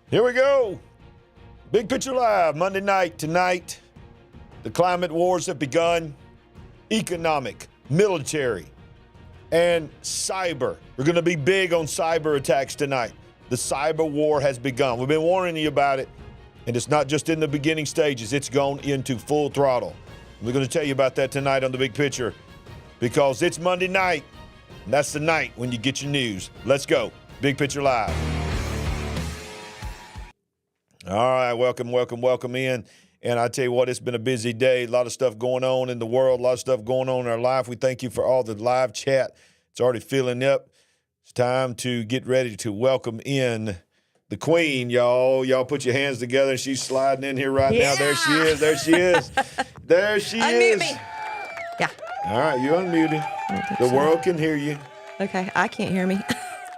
Here we go. Big Picture Live, Monday night tonight. The climate wars have begun. Economic, military, and cyber. We're going to be big on cyber attacks tonight. The cyber war has begun. We've been warning you about it, and it's not just in the beginning stages. It's gone into full throttle. We're going to tell you about that tonight on The Big Picture because it's Monday night, and that's the night when you get your news. Let's go. Big Picture Live. All right, welcome in. And I tell you what, it's been a busy day. A lot of stuff going on in the world, a lot of stuff going on in our life. We thank you for all the live chat. It's already filling up. It's time to get ready to welcome in the queen, y'all. Y'all put your hands together. She's sliding in here right now. There she is. There she is. Unmute me. Yeah. All right, you're unmuted. The world can hear you. Okay, I can't hear me.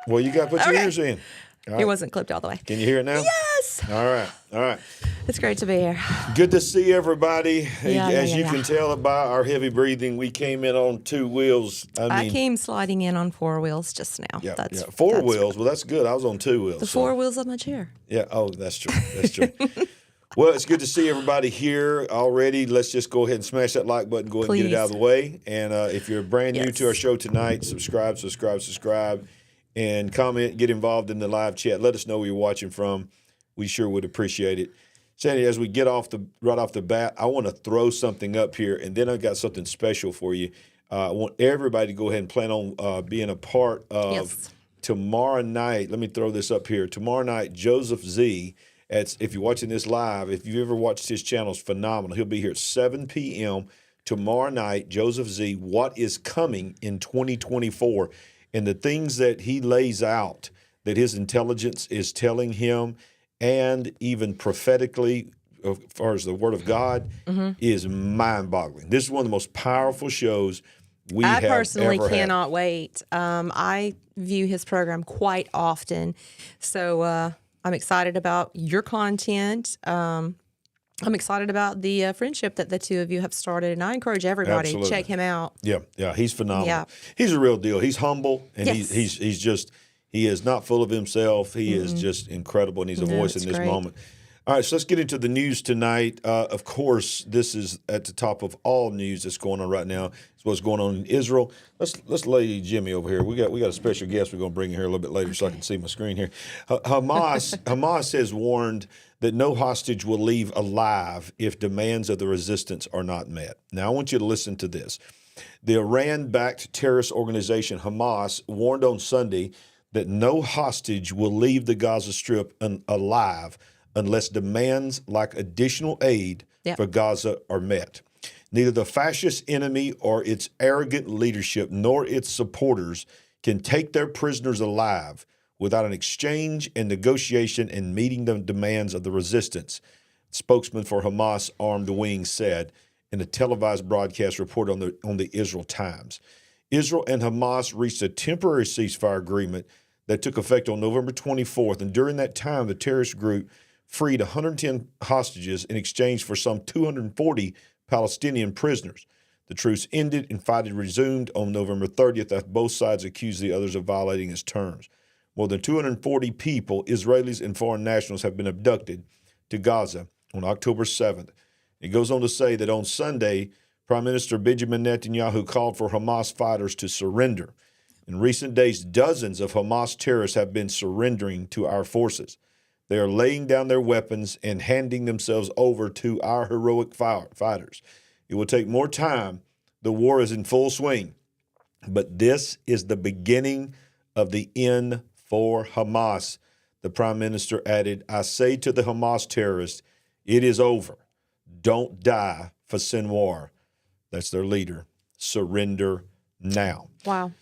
Well, you got to put your ears in. It wasn't clipped all the way. Can you hear it now? Yes. All right. It's great to be here. Good to see everybody. As you yeah. can tell by our heavy breathing, we came in on two wheels. I came sliding in on four wheels just now. Yeah, four wheels. Well, that's good. I was on two wheels. The four wheels of my chair. Yeah. Oh, that's true. That's true. Well, it's good to see everybody here already. Let's just go ahead and smash that like button. Go ahead and get it out of the way. And if you're brand new to our show tonight, subscribe, and comment. Get involved in the live chat. Let us know where you're watching from. We sure would appreciate it. Sandy, as we get right off the bat, I want to throw something up here, and then I've got something special for you. I want everybody to go ahead and plan on being a part of tomorrow night. Let me throw this up here. Tomorrow night, Joseph Z. If you're watching this live, if you've ever watched his channel, it's phenomenal. He'll be here at 7 p.m. tomorrow night. Joseph Z. What is coming in 2024, and the things that he lays out that his intelligence is telling him, and even prophetically, as far as the Word of God, is mind-boggling. This is one of the most powerful shows we have ever had. I personally cannot wait. I view his program quite often, so I'm excited about your content. I'm excited about the friendship that the two of you have started, and I encourage everybody to check him out. Yeah, he's phenomenal. Yeah. He's a real deal. He's humble, and he's just. He is not full of himself. He is just incredible, and he's a voice in this moment. All right, so let's get into the news tonight. Of course, this is at the top of all news that's going on right now. It's what's going on in Israel. Let's lay Jimmy over here. We got a special guest we're going to bring in here a little bit later so I can see my screen here. Hamas has warned that no hostage will leave alive if demands of the resistance are not met. Now, I want you to listen to this. The Iran-backed terrorist organization Hamas warned on Sunday that no hostage will leave the Gaza Strip alive unless demands like additional aid for Gaza are met. Neither the fascist enemy or its arrogant leadership nor its supporters can take their prisoners alive without an exchange and negotiation and meeting the demands of the resistance, spokesman for Hamas Armed Wing said in a televised broadcast report on the Israel Times. Israel and Hamas reached a temporary ceasefire agreement that took effect on November 24th, and during that time, the terrorist group freed 110 hostages in exchange for some 240 Palestinian prisoners. The truce ended and fighting resumed on November 30th after both sides accused the others of violating its terms. More than 240 people, Israelis and foreign nationals, have been abducted to Gaza on October 7th. It goes on to say that on Sunday, Prime Minister Benjamin Netanyahu called for Hamas fighters to surrender. In recent days, dozens of Hamas terrorists have been surrendering to our forces. They are laying down their weapons and handing themselves over to our heroic fighters. It will take more time. The war is in full swing. But this is the beginning of the end for Hamas. The Prime Minister added, I say to the Hamas terrorists, it is over. Don't die for Sinwar. That's their leader. Surrender now. Wow.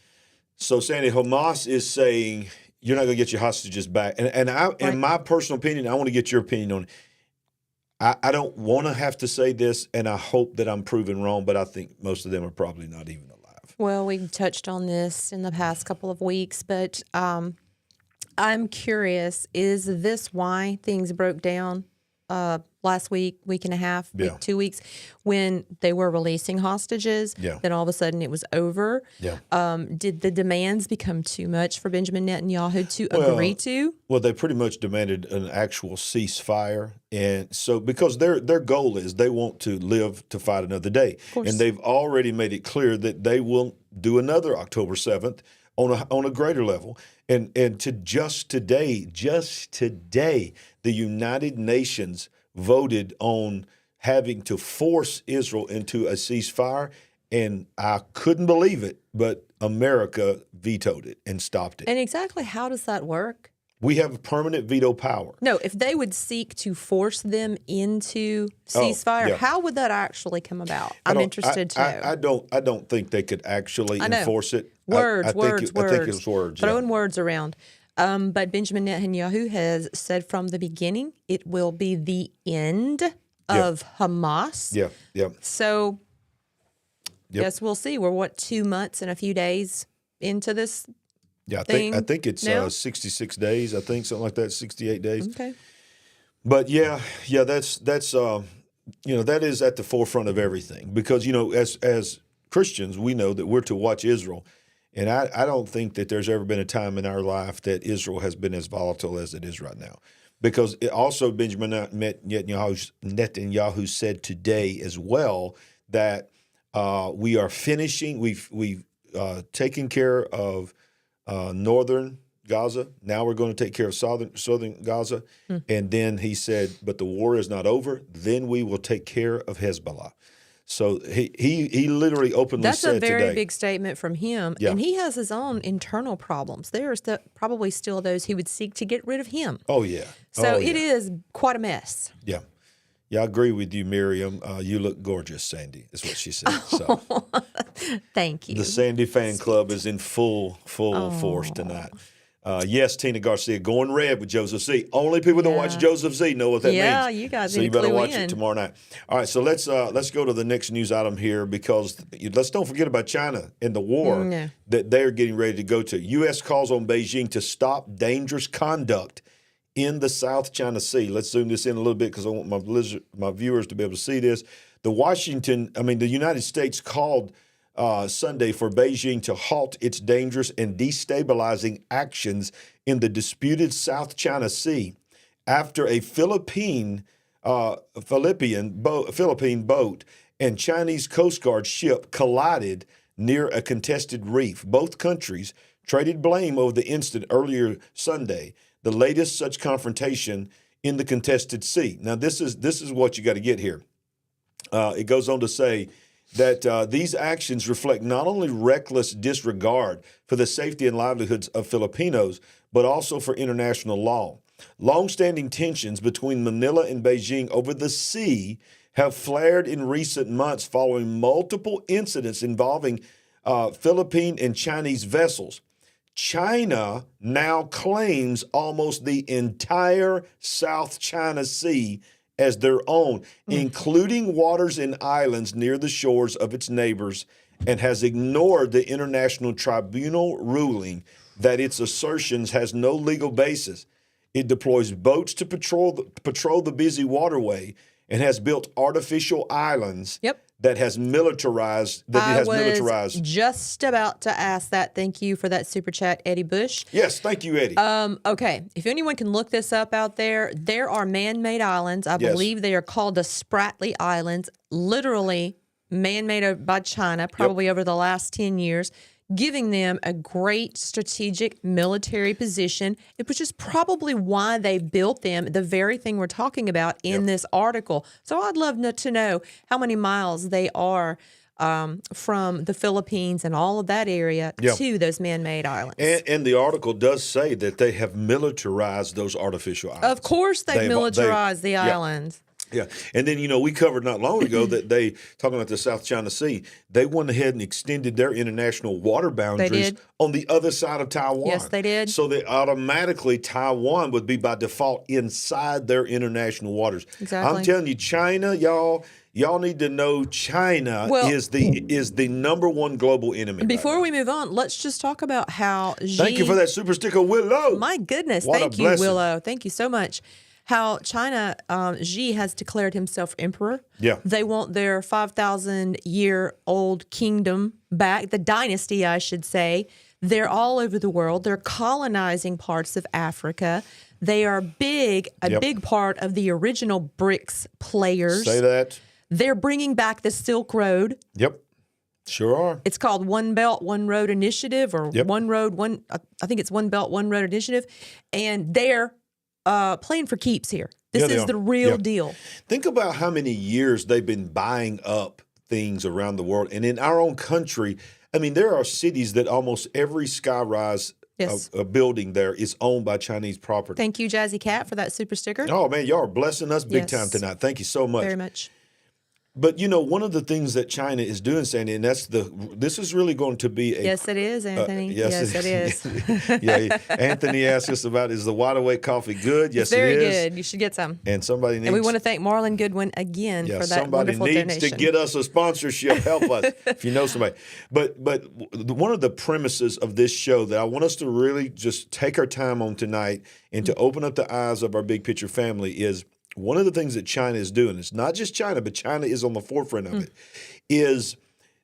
So, Sandy, Hamas is saying you're not going to get your hostages back. And in my personal opinion, I want to get your opinion on it. I don't want to have to say this, and I hope that I'm proven wrong, but I think most of them are probably not even alive. Well, we've touched on this in the past couple of weeks, but I'm curious, is this why things broke down last week and a half, Yeah. 2 weeks, when they were releasing hostages. Yeah. Then all of a sudden it was over. Yeah. Did the demands become too much for Benjamin Netanyahu to agree to? Well, they pretty much demanded an actual ceasefire, and so because their goal is they want to live to fight another day, and they've already made it clear that they will do another October 7th on a greater level. And to just today, the United Nations voted on having to force Israel into a ceasefire, and I couldn't believe it, but America vetoed it and stopped it. And exactly how does that work? We have permanent veto power. No, if they would seek to force them into ceasefire, how would that actually come about? I'm interested to know. I don't think they could actually enforce it. Words. I think it was words. Throwing words around. But Benjamin Netanyahu has said from the beginning it will be the end of Hamas. Yeah. So, yes, we'll see. We're 2 months and a few days into this. Yeah, I think it's 66 days. I think something like that, 68 days. Okay. But that's that is at the forefront of everything, because as Christians we know that we're to watch Israel, and I don't think that there's ever been a time in our life that Israel has been as volatile as it is right now, because it also Benjamin Netanyahu said today as well that we are finishing. We've taken care of northern Gaza. Now we're going to take care of southern Gaza. And then he said, but the war is not over. Then we will take care of Hezbollah. So he literally openly said today. That's a very big statement from him. Yeah. And he has his own internal problems. There are probably still those who would seek to get rid of him. Oh, yeah. So it is quite a mess. Yeah. Yeah, I agree with you, Miriam. You look gorgeous, Sandy, is what she said. So. Thank you. The Sandy fan club is in full force tonight. Yes, Tina Garcia, going red with Joseph Z. Only people that watch Joseph Z know what that means. Yeah, you guys so you better watch it tomorrow night. All right, so let's go to the next news item here, because let's don't forget about China and the war that they're getting ready to go to. U.S. calls on Beijing to stop dangerous conduct in the South China Sea. Let's zoom this in a little bit because I want my viewers to be able to see this. The United States called Sunday for Beijing to halt its dangerous and destabilizing actions in the disputed South China Sea after a Philippine boat and Chinese Coast Guard ship collided near a contested reef. Both countries traded blame over the incident earlier Sunday, the latest such confrontation in the contested sea. Now, this is what you got to get here. It goes on to say that these actions reflect not only reckless disregard for the safety and livelihoods of Filipinos, but also for international law. Long-standing tensions between Manila and Beijing over the sea have flared in recent months following multiple incidents involving Philippine and Chinese vessels. China now claims almost the entire South China Sea as their own, including waters and islands near the shores of its neighbors, and has ignored the International Tribunal ruling that its assertions has no legal basis. It deploys boats to patrol the busy waterway and has built artificial islands that has militarized. I was just about to ask that. Thank you for that super chat, Eddie Bush. Yes, thank you, Eddie. Okay, if anyone can look this up out there are man-made islands. I believe they are called the Spratly Islands, literally man-made by China, probably over the last 10 years, giving them a great strategic military position, which is probably why they built them, the very thing we're talking about in this article. So I'd love to know how many miles they are from the Philippines and all of that area to those man-made islands. And the article does say that they have militarized those artificial islands. Of course they've militarized the islands. Yeah. And then, we covered not long ago that talking about the South China Sea, they went ahead and extended their international water boundaries on the other side of Taiwan. Yes, they did. So that automatically Taiwan would be by default inside their international waters. Exactly. I'm telling you, China, y'all need to know China is the number one global enemy. Before we move on, let's just talk about how Thank you for that super sticker, Willow. My goodness. What Thank you, Willow. Thank you so much. how China, Xi has declared himself emperor. Yeah. They want their 5,000-year-old kingdom back, the dynasty, I should say. They're all over the world. They're colonizing parts of Africa. They are a big part of the original BRICS players. Say that. They're bringing back the Silk Road. Yep. Sure are. It's called One Belt, One Road Initiative, or One Road, I think it's One Belt, One Road Initiative. And they're playing for keeps here. This is the real deal. Think about how many years they've been buying up things around the world. And in our own country, I mean, there are cities that almost every skyrise a building there is owned by Chinese property. Thank you, Jazzy Cat, for that super sticker. Oh, man, y'all are blessing us big time tonight. Thank you so much. Very much. But, you know, one of the things that China is doing, Sandy, and this is really going to be a... Yes, it is, Anthony. Yes, it is. Yeah, Anthony asked us about, is the Wide Awake coffee good? Yes, it is. Very good. You should get some. And somebody needs... And we want to thank Marlon Goodwin again for that wonderful donation. Somebody needs to get us a sponsorship. Help us if you know somebody. But one of the premises of this show that I want us to really just take our time on tonight and to open up the eyes of our Big Picture family is... One of the things that China is doing, it's not just China, but China is on the forefront of it, is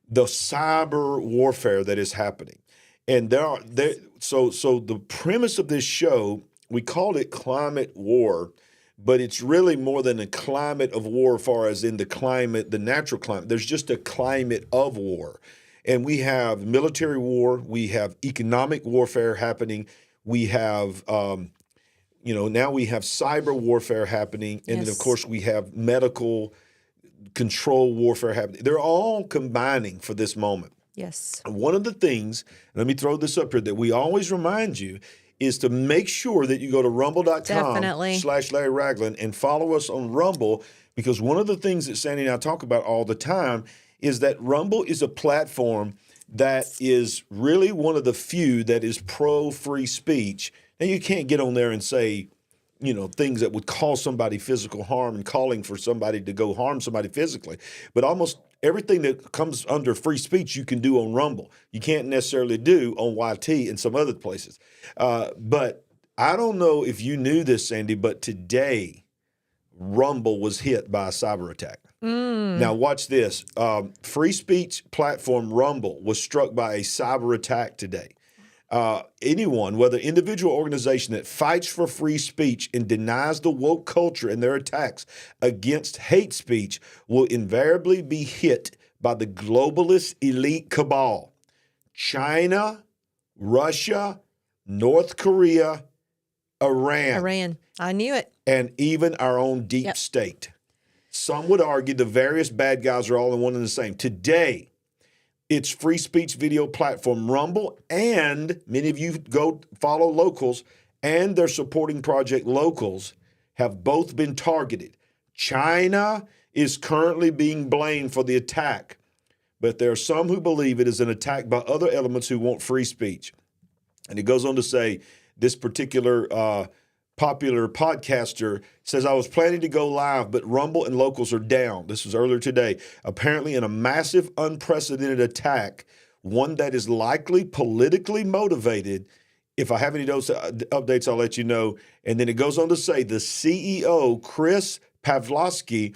the cyber warfare that is happening. And so the premise of this show, we called it climate war, but it's really more than a climate of war as far as in the climate, the natural climate. There's just a climate of war. And we have military war, we have economic warfare happening, we have now we have cyber warfare happening, and then, of course, we have medical control warfare happening. They're all combining for this moment. Yes. One of the things, let me throw this up here, that we always remind you is to make sure that you go to rumble.com/Larry Ragland and follow us on Rumble, because one of the things that Sandy and I talk about all the time is that Rumble is a platform that is really one of the few that is pro-free speech. And you can't get on there and say, things that would cause somebody physical harm and calling for somebody to go harm somebody physically. But almost everything that comes under free speech you can do on Rumble. You can't necessarily do on YT and some other places. But I don't know if you knew this, Sandy, but today Rumble was hit by a cyber attack. Now watch this. Free speech platform Rumble was struck by a cyber attack today. Anyone, whether individual or organization that fights for free speech and denies the woke culture and their attacks against hate speech will invariably be hit by the globalist elite cabal. China, Russia, North Korea, Iran. I knew it. And even our own deep state. Some would argue the various bad guys are all in one and the same. Today, it's free speech video platform Rumble, and many of you go follow Locals, and their supporting project Locals have both been targeted. China is currently being blamed for the attack, but there are some who believe it is an attack by other elements who want free speech. And it goes on to say, this particular popular podcaster says, I was planning to go live, but Rumble and Locals are down. This was earlier today. Apparently in a massive, unprecedented attack, one that is likely politically motivated. If I have any of those updates, I'll let you know. And then it goes on to say the CEO, Chris Pavlovsky,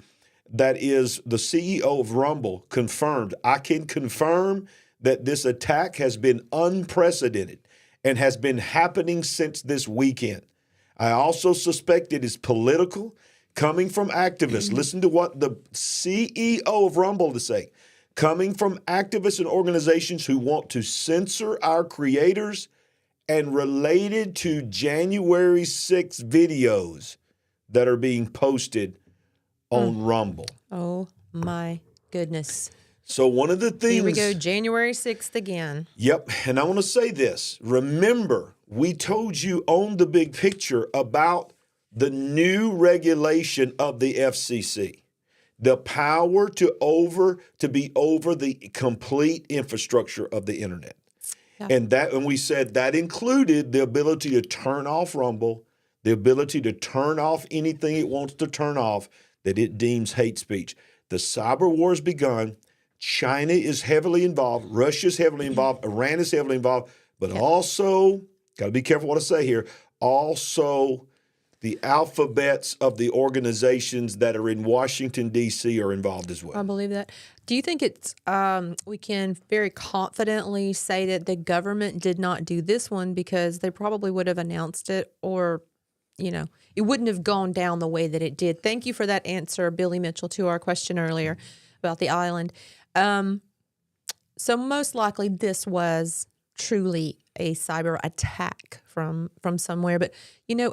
that is the CEO of Rumble, confirmed. I can confirm that this attack has been unprecedented and has been happening since this weekend. I also suspect it is political, coming from activists. Listen to what the CEO of Rumble is saying. Coming from activists and organizations who want to censor our creators and related to January 6th videos that are being posted on Rumble. Oh, my goodness. So one of the things... Here we go, January 6th again. Yep, and I want to say this. Remember, we told you on the Big Picture about the new regulation of the FCC, the power to be over the complete infrastructure of the internet. Yeah. And we said that included the ability to turn off Rumble, the ability to turn off anything it wants to turn off that it deems hate speech. The cyber war has begun. China is heavily involved. Russia is heavily involved. Iran is heavily involved. But also, got to be careful what I say here, also the alphabets of the organizations that are in Washington, D.C. are involved as well. I believe that. Do you think it's we can very confidently say that the government did not do this one because they probably would have announced it, or, it wouldn't have gone down the way that it did? Thank you for that answer, Billy Mitchell, to our question earlier about the island. So most likely this was truly a cyber attack from somewhere. But,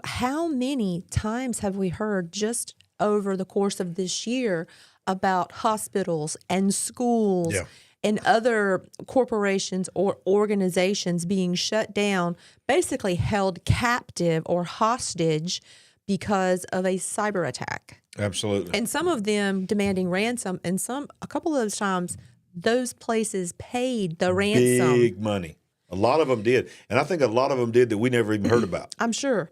how many times have we heard just over the course of this year about hospitals and schools and other corporations or organizations being shut down, basically held captive or hostage because of a cyber attack? Absolutely. And some of them demanding ransom, and a couple of those times, those places paid the ransom. Big money. A lot of them did. And I think a lot of them did that we never even heard about. I'm sure.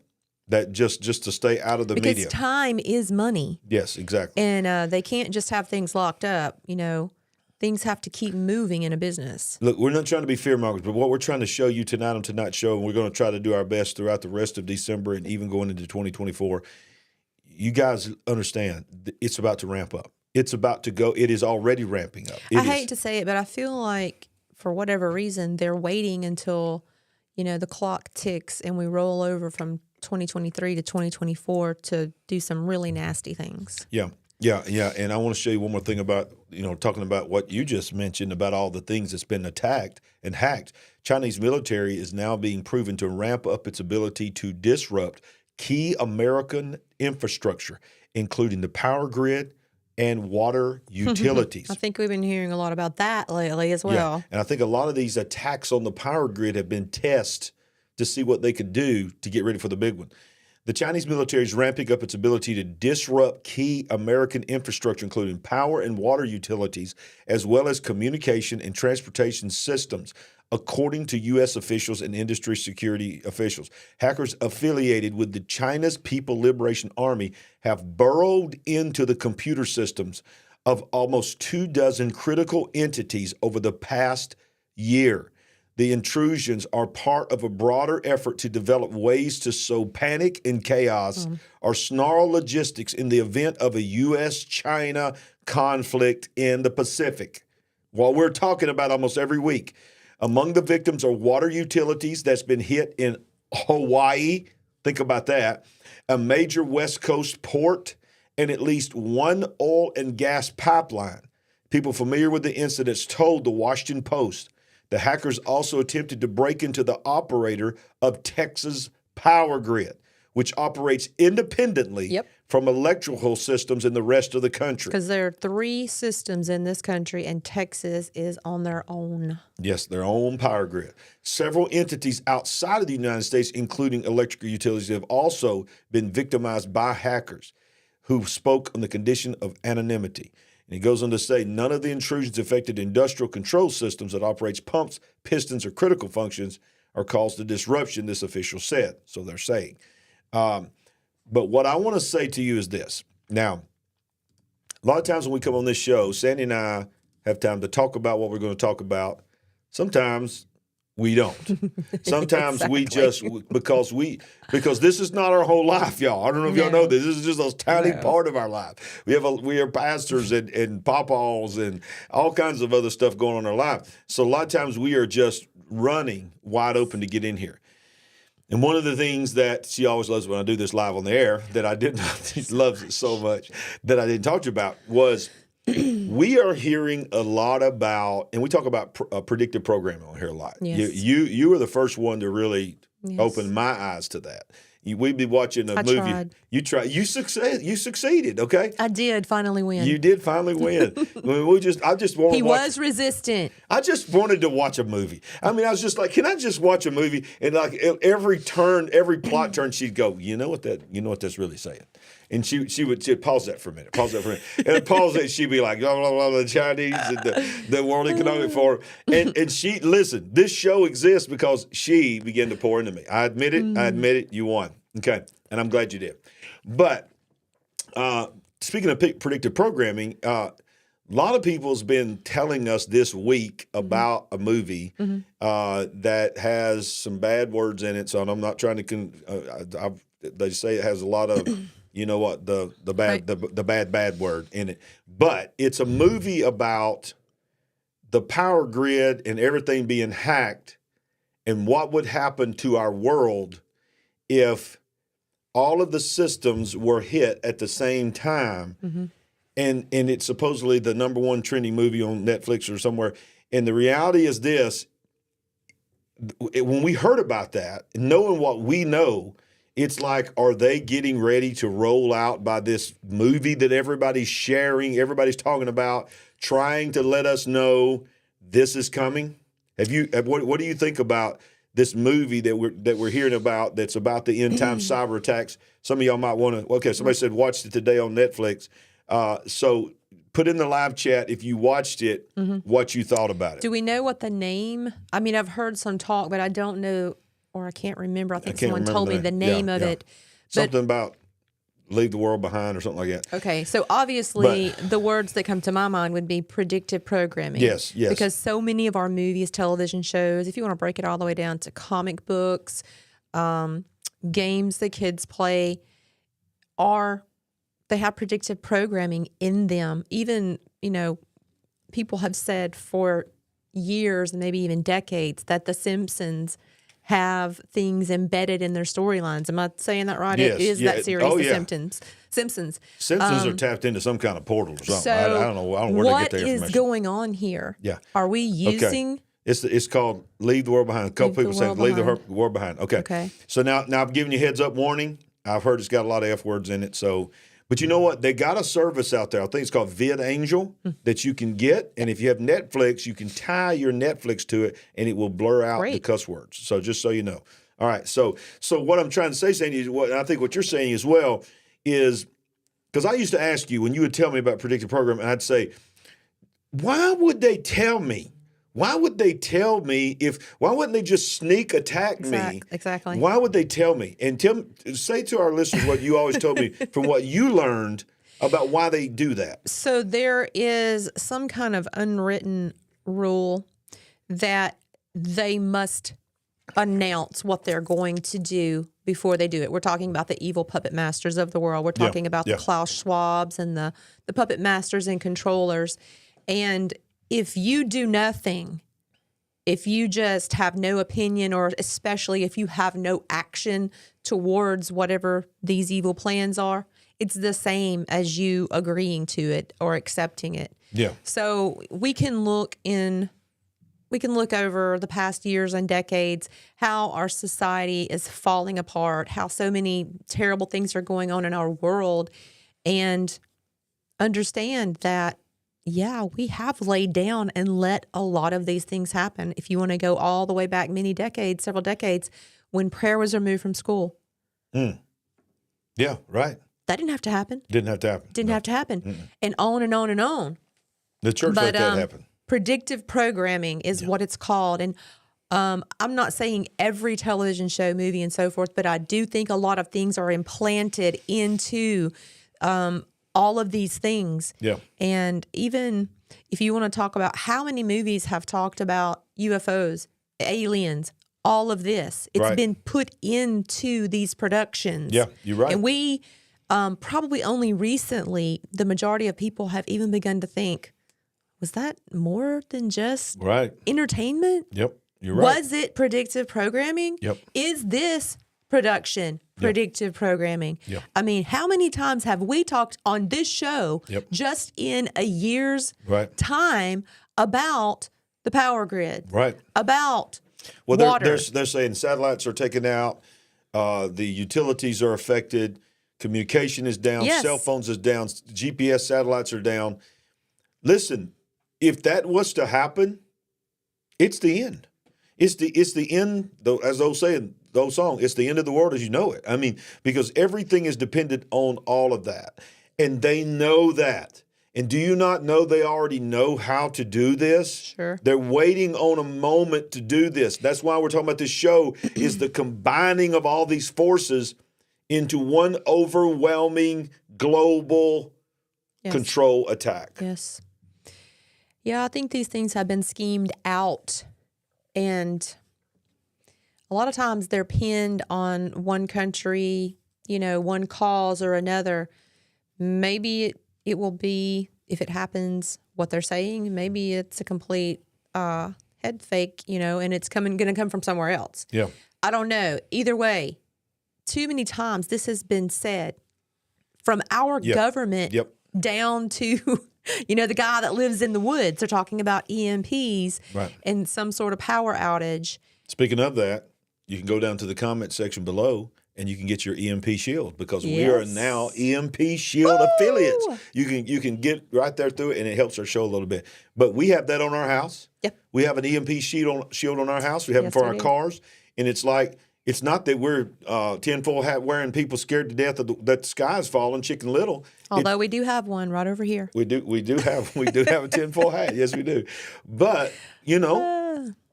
That just to stay out of the media. Because time is money. Yes, exactly. And they can't just have things locked up. Things have to keep moving in a business. Look, we're not trying to be fear-mongers, but what we're trying to show you tonight on Tonight's Show, and we're going to try to do our best throughout the rest of December and even going into 2024, you guys understand it's about to ramp up. It's about to go. It is already ramping up. I hate to say it, but I feel like for whatever reason, they're waiting until, the clock ticks and we roll over from 2023 to 2024 to do some really nasty things. Yeah. And I want to show you one more thing about, talking about what you just mentioned about all the things that's been attacked and hacked. Chinese military is now being proven to ramp up its ability to disrupt key American infrastructure, including the power grid and water utilities. I think we've been hearing a lot about that lately as well. Yeah. And I think a lot of these attacks on the power grid have been tests to see what they could do to get ready for the big one. The Chinese military is ramping up its ability to disrupt key American infrastructure, including power and water utilities, as well as communication and transportation systems, according to U.S. officials and industry security officials. Hackers affiliated with the China's People Liberation Army have burrowed into the computer systems of almost 24 critical entities over the past year. The intrusions are part of a broader effort to develop ways to sow panic and chaos or snarl logistics in the event of a U.S.-China conflict in the Pacific. What we're talking about almost every week. Among the victims are water utilities that's been hit in Hawaii. Think about that. A major West Coast port and at least one oil and gas pipeline. People familiar with the incidents told the Washington Post the hackers also attempted to break into the operator of Texas Power Grid, which operates independently from electrical systems in the rest of the country. Because there are 3 systems in this country, and Texas is on their own. Yes, their own power grid. Several entities outside of the United States, including electrical utilities, have also been victimized by hackers who spoke on the condition of anonymity. And he goes on to say, none of the intrusions affected industrial control systems that operates pumps, pistons, or critical functions are caused the disruption, this official said. So they're saying. But what I want to say to you is this. Now, a lot of times when we come on this show, Sandy and I have time to talk about what we're going to talk about. Sometimes we don't. Sometimes we just because this is not our whole life, y'all. I don't know if y'all know this. This is just a tiny part of our life. We are pastors and papaws and all kinds of other stuff going on in our life. So a lot of times we are just running wide open to get in here. And one of the things that she always loves when I do this live on the air that I did not, she loves it so much that I didn't talk to you about was we are hearing a lot about, and we talk about predictive programming on here a lot. Yes. You were the first one to really open my eyes to that. We'd be watching a movie. Tried. You tried. You succeeded. Okay. I did finally win. You did finally win. I just wanted. He was resistant. I just wanted to watch a movie. I mean, I was just like, can I just watch a movie? And like every plot turn, she'd go, you know what that's really saying. And she'd pause that for a minute. And pause it. She'd be like, blah, blah, blah, the Chinese and the World Economic Forum. And she, listen, this show exists because she began to pour into me. I admit it. I admit it. You won. Okay. And I'm glad you did. But speaking of predictive programming, a lot of people's been telling us this week about a movie that has some bad words in it. So I'm not trying to they say it has a lot of, you know what, the bad word in it. But it's a movie about the power grid and everything being hacked and what would happen to our world if all of the systems were hit at the same time. Mm-hmm. And it's supposedly the #1 trending movie on Netflix or somewhere. And the reality is this, when we heard about that, knowing what we know, it's like, are they getting ready to roll out by this movie that everybody's sharing, everybody's talking about, trying to let us know this is coming? What do you think about this movie that we're hearing about that's about the end time cyber attacks? Some of y'all might want to. Okay, somebody said watched it today on Netflix. So put in the live chat if you watched it, what you thought about it. Do we know what the name? I mean, I've heard some talk, but I don't know, or I can't remember. I think someone told me the name of it. Something about leave the world behind or something like that. Okay, so obviously the words that come to my mind would be predictive programming. Yes. Because so many of our movies, television shows, if you want to break it all the way down to comic books, games that kids play, they have predictive programming in them. Even, people have said for years and maybe even decades that The Simpsons have things embedded in their storylines. Am I saying that right? Yes, It is that series, The Simpsons. Simpsons are tapped into some kind of portal or something. I don't know. I don't know where they get their information. What is going on here? Yeah. Are we using... Okay. It's called Leave the World Behind. A couple people say Leave the World Behind. Okay. So now I'm giving you heads up warning. I've heard it's got a lot of F words in it. But you know what? They got a service out there. I think it's called VidAngel that you can get. And if you have Netflix, you can tie your Netflix to it, and it will blur out the cuss words. So just so you know. All right. So what I'm trying to say, Sandy, is and I think what you're saying as well is, because I used to ask you when you would tell me about predictive programming, I'd say, why would they tell me? Why would they tell me why wouldn't they just sneak attack me? Exactly. Why would they tell me? And say to our listeners what you always told me from what you learned about why they do that. So there is some kind of unwritten rule that they must announce what they're going to do before they do it. We're talking about the evil puppet masters of the world. We're talking about the Klaus Schwabs and the puppet masters and controllers. And if you do nothing, if you just have no opinion, or especially if you have no action towards whatever these evil plans are, it's the same as you agreeing to it or accepting it. Yeah. So we can look over the past years and decades how our society is falling apart, how so many terrible things are going on in our world, and understand that we have laid down and let a lot of these things happen. If you want to go all the way back several decades, when prayer was removed from school. Yeah, right. That didn't have to happen. Didn't have to happen. Mm-mm. And on and on and on. The church let that happen. Predictive programming is what it's called. And I'm not saying every television show, movie, and so forth, but I do think a lot of things are implanted into all of these things. Yeah. And even if you want to talk about how many movies have talked about UFOs, aliens, all of this, it's been put into these productions. Yeah, you're right. And we probably only recently, the majority of people have even begun to think, was that more than just entertainment? Yep, you're right. Was it predictive programming? Yep. Is this production predictive programming? Yep. I mean, how many times have we talked on this show just in a year's time about the power grid? Right. About water. They're saying satellites are taken out, the utilities are affected, communication is down, cell phones is down, GPS satellites are down. Listen, if that was to happen, it's the end. It's the end, though, as those saying, those songs, it's the end of the world as you know it. I mean, because everything is dependent on all of that. And they know that. And do you not know they already know how to do this? Sure. They're waiting on a moment to do this. That's why we're talking about this show is the combining of all these forces into one overwhelming global control attack. Yes. Yeah, I think these things have been schemed out, and a lot of times they're pinned on one country one cause or another, maybe it will be, if it happens, what they're saying, maybe it's a complete head fake, and it's going to come from somewhere else. Yeah. I don't know. Either way, too many times this has been said from our government down to, the guy that lives in the woods. They're talking about EMPs and some sort of power outage. Speaking of that, you can go down to the comment section below and you can get your EMP Shield, because we are now EMP Shield affiliates. You can get right there through it, and it helps our show a little bit. But we have that on our house. Yep. We have an EMP Shield on our house. We have them for our cars. And it's like, it's not that we're tinfoil hat wearing people scared to death that the sky's falling, Chicken Little. Although we do have one right over here. We do have a tinfoil hat. Yes, we do. But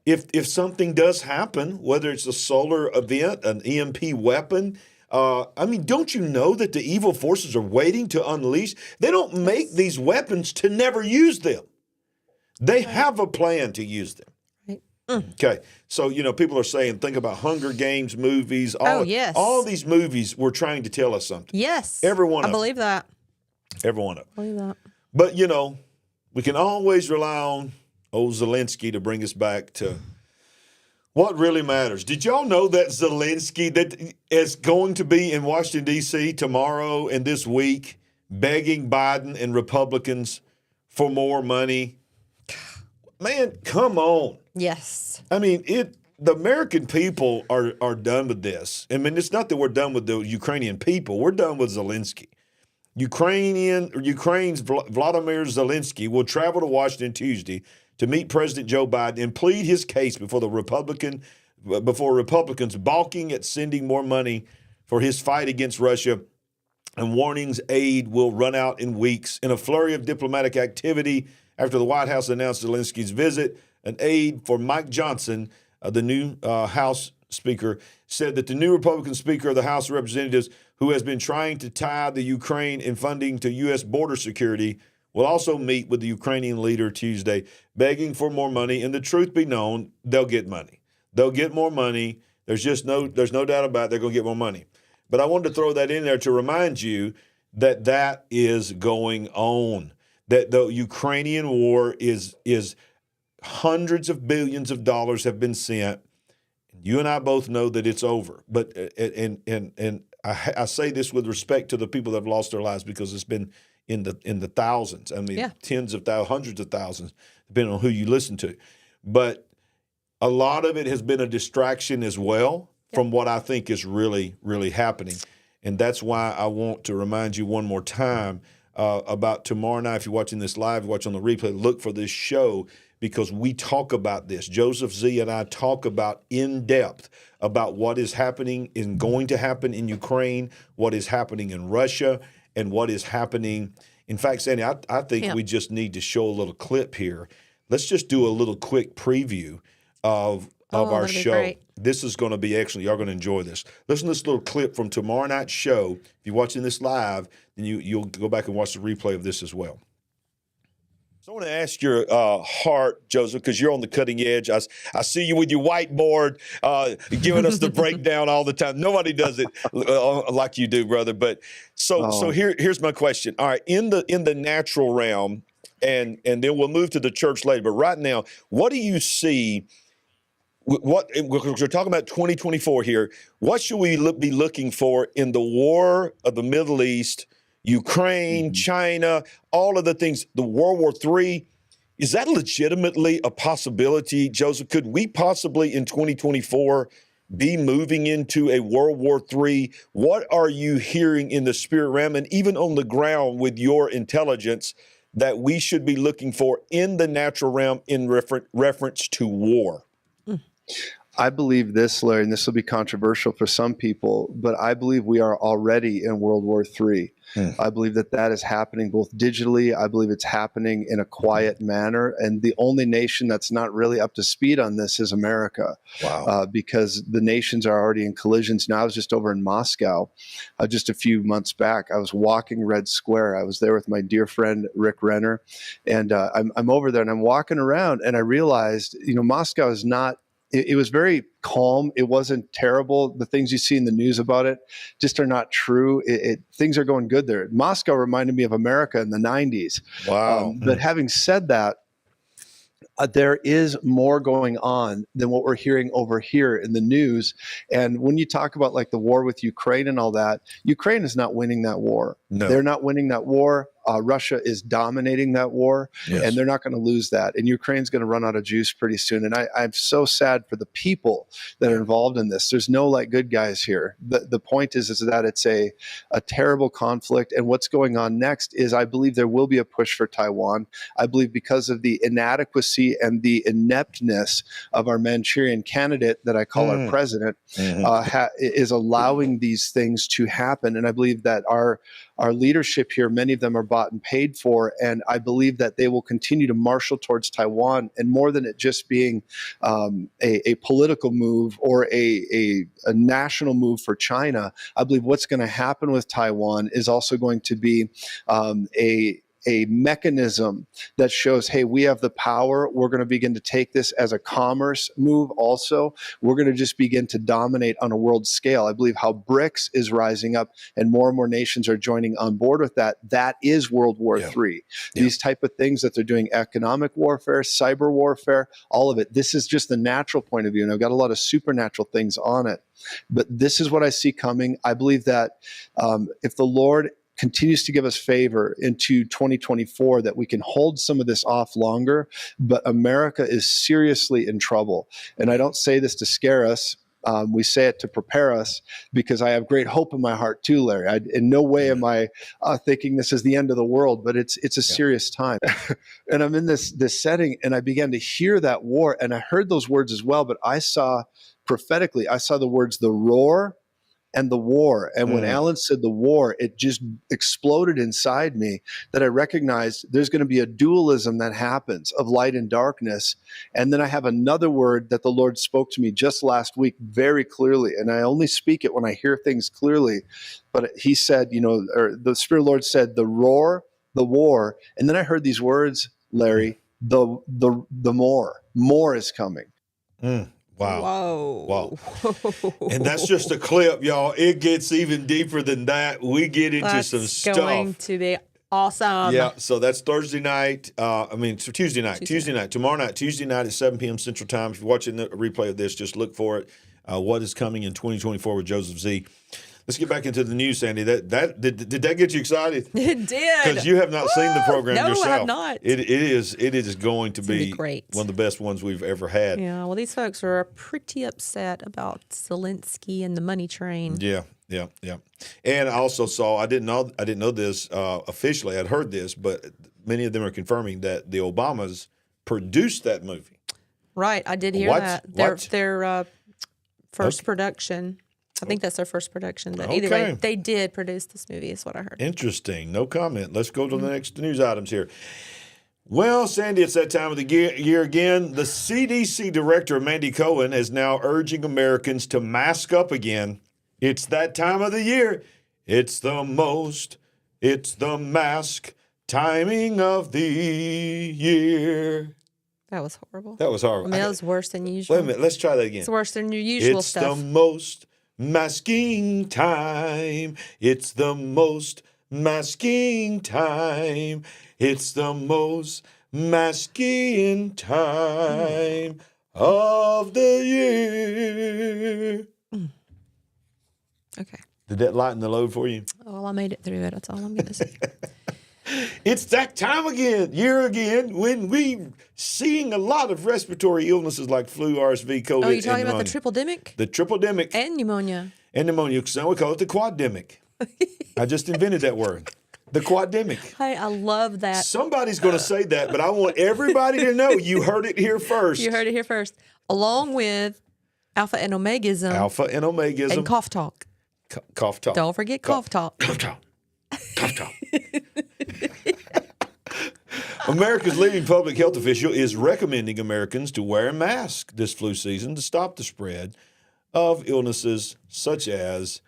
if something does happen, whether it's a solar event, an EMP weapon, don't you know that the evil forces are waiting to unleash? They don't make these weapons to never use them. They have a plan to use them. Okay, so people are saying, think about Hunger Games movies. All these movies were trying to tell us something. Yes, every one of them. I believe that. Every one of them. I believe that. But we can always rely on old Zelensky to bring us back to what really matters. Did y'all know that Zelensky that is going to be in Washington, D.C. tomorrow and this week, begging Biden and Republicans for more money? Man, come on. Yes. The American people are done with this. It's not that we're done with the Ukrainian people. We're done with Zelensky. Ukraine's Vladimir Zelensky will travel to Washington Tuesday to meet President Joe Biden and plead his case before Republicans balking at sending more money for his fight against Russia, and warnings aid will run out in weeks. In a flurry of diplomatic activity after the White House announced Zelensky's visit, an aide for Mike Johnson, the new House Speaker, said that the new Republican Speaker of the House of Representatives, who has been trying to tie the Ukraine in funding to U.S. border security, will also meet with the Ukrainian leader Tuesday, begging for more money. And the truth be known, they'll get money. They'll get more money. There's no doubt about it. They're going to get more money. But I wanted to throw that in there to remind you that is going on. That the Ukrainian war is hundreds of billions of dollars have been sent. You and I both know that it's over. But and I say this with respect to the people that have lost their lives, because it's been in the thousands. Tens of thousands, hundreds of thousands, depending on who you listen to. But a lot of it has been a distraction as well from what I think is really, really happening. And that's why I want to remind you one more time about tomorrow night. If you're watching this live, watch on the replay, look for this show, because we talk about this. Joseph Z and I talk about in depth about what is happening and going to happen in Ukraine, what is happening in Russia, and what is happening. In fact, Sandy, I think we just need to show a little clip here. Let's just do a little quick preview of our show. Great. This is going to be excellent. You're going to enjoy this. Listen to this little clip from tomorrow night's show. If you're watching this live, then you'll go back and watch the replay of this as well. So I want to ask your heart, Joseph, because you're on the cutting edge. I see you with your whiteboard giving us the breakdown all the time. Nobody does it like you do, brother. But so here's my question. All right, in the natural realm, and then we'll move to the church later. But right now, what do you see? We're talking about 2024 here. What should we be looking for in the war of the Middle East, Ukraine, China, all of the things, the World War III? Is that legitimately a possibility, Joseph? Could we possibly in 2024 be moving into a World War III? What are you hearing in the spirit realm and even on the ground with your intelligence that we should be looking for in the natural realm in reference to war? I believe this, Larry, and this will be controversial for some people, but I believe we are already in World War III. I believe that is happening both digitally. I believe it's happening in a quiet manner. And the only nation that's not really up to speed on this is America. Wow. Because the nations are already in collisions. Now, I was just over in Moscow just a few months back. I was walking Red Square. I was there with my dear friend, Rick Renner. And I'm over there and I'm walking around and I realized, Moscow is not it was very calm. It wasn't terrible. The things you see in the news about it just are not true. Things are going good there. Moscow reminded me of America in the 90s. Wow. But having said that, there is more going on than what we're hearing over here in the news. And when you talk about like the war with Ukraine and all that, Ukraine is not winning that war. No. They're not winning that war. Russia is dominating that war, and they're not going to lose that. And Ukraine's going to run out of juice pretty soon. And I'm so sad for the people that are involved in this. There's no like good guys here. The point is that it's a terrible conflict. And what's going on next is I believe there will be a push for Taiwan. I believe because of the inadequacy and the ineptness of our Manchurian candidate that I call our president is allowing these things to happen. And I believe that our leadership here, many of them are bought and paid for, and I believe that they will continue to marshal towards Taiwan. And more than it just being a political move or a national move for China, I believe what's going to happen with Taiwan is also going to be a mechanism that shows, hey, we have the power. We're going to begin to take this as a commerce move also. We're going to just begin to dominate on a world scale. I believe how BRICS is rising up and more nations are joining on board with that. That is World War III. These type of things that they're doing, economic warfare, cyber warfare, all of it. This is just the natural point of view. And I've got a lot of supernatural things on it. But this is what I see coming. I believe that if the Lord continues to give us favor into 2024, that we can hold some of this off longer, but America is seriously in trouble. And I don't say this to scare us. We say it to prepare us, because I have great hope in my heart too, Larry. In no way am I thinking this is the end of the world, but it's a serious time. And I'm in this setting, and I began to hear that war, and I heard those words as well, but I saw prophetically, I saw the words, the roar and the war. And when Alan said the war, it just exploded inside me that I recognized there's going to be a dualism that happens of light and darkness. And then I have another word that the Lord spoke to me just last week very clearly. And I only speak it when I hear things clearly. But he said, or the Spirit of the Lord said, the roar, the war. And then I heard these words, Larry, the more is coming. Wow. Wow. And that's just a clip, y'all. It gets even deeper than that. We get into some stuff. It's going to be awesome. Yeah, so that's Thursday night. Tuesday night. Tuesday night. Tomorrow night, Tuesday night at 7 p.m. Central Time. If you're watching the replay of this, just look for it. What is coming in 2024 with Joseph Z. Let's get back into the news, Sandy. Did that get you excited? It did. Because you have not seen the program yourself. No, I have not. It is going to be great. One of the best ones we've ever had. Yeah, well, these folks are pretty upset about Zelensky and the money train. Yeah. And I also saw, I didn't know this officially. I'd heard this, but many of them are confirming that the Obamas produced that movie. Right, I did hear that. Their first production. I think that's their first production. But either way, they did produce this movie, is what I heard. Interesting. No comment. Let's go to the next news items here. Well, Sandy, it's that time of the year again. The CDC director, Mandy Cohen, is now urging Americans to mask up again. It's that time of the year. It's the mask timing of the year. That was horrible. That was horrible. I mean, that was worse than usual. Wait a minute. Let's try that again. It's worse than your usual stuff. It's the most masking time. It's the most masking time. It's the most masking time of the year. Okay. Did that lighten the load for you? Well, I made it through it. That's all I'm going to say. It's that time year again, when we seeing a lot of respiratory illnesses like flu, RSV, COVID. Oh, you're talking about the triple-demic? The triple-demic. And pneumonia. So we call it the quademic. I just invented that word. The quademic. Hey, I love that. Somebody's going to say that, but I want everybody to know you heard it here first. You heard it here first. Along with alpha and omegism. And cough talk. Cough talk. Don't forget cough talk. Cough talk. Cough talk. America's leading public health official is recommending Americans to wear a mask this flu season to stop the spread of illnesses such as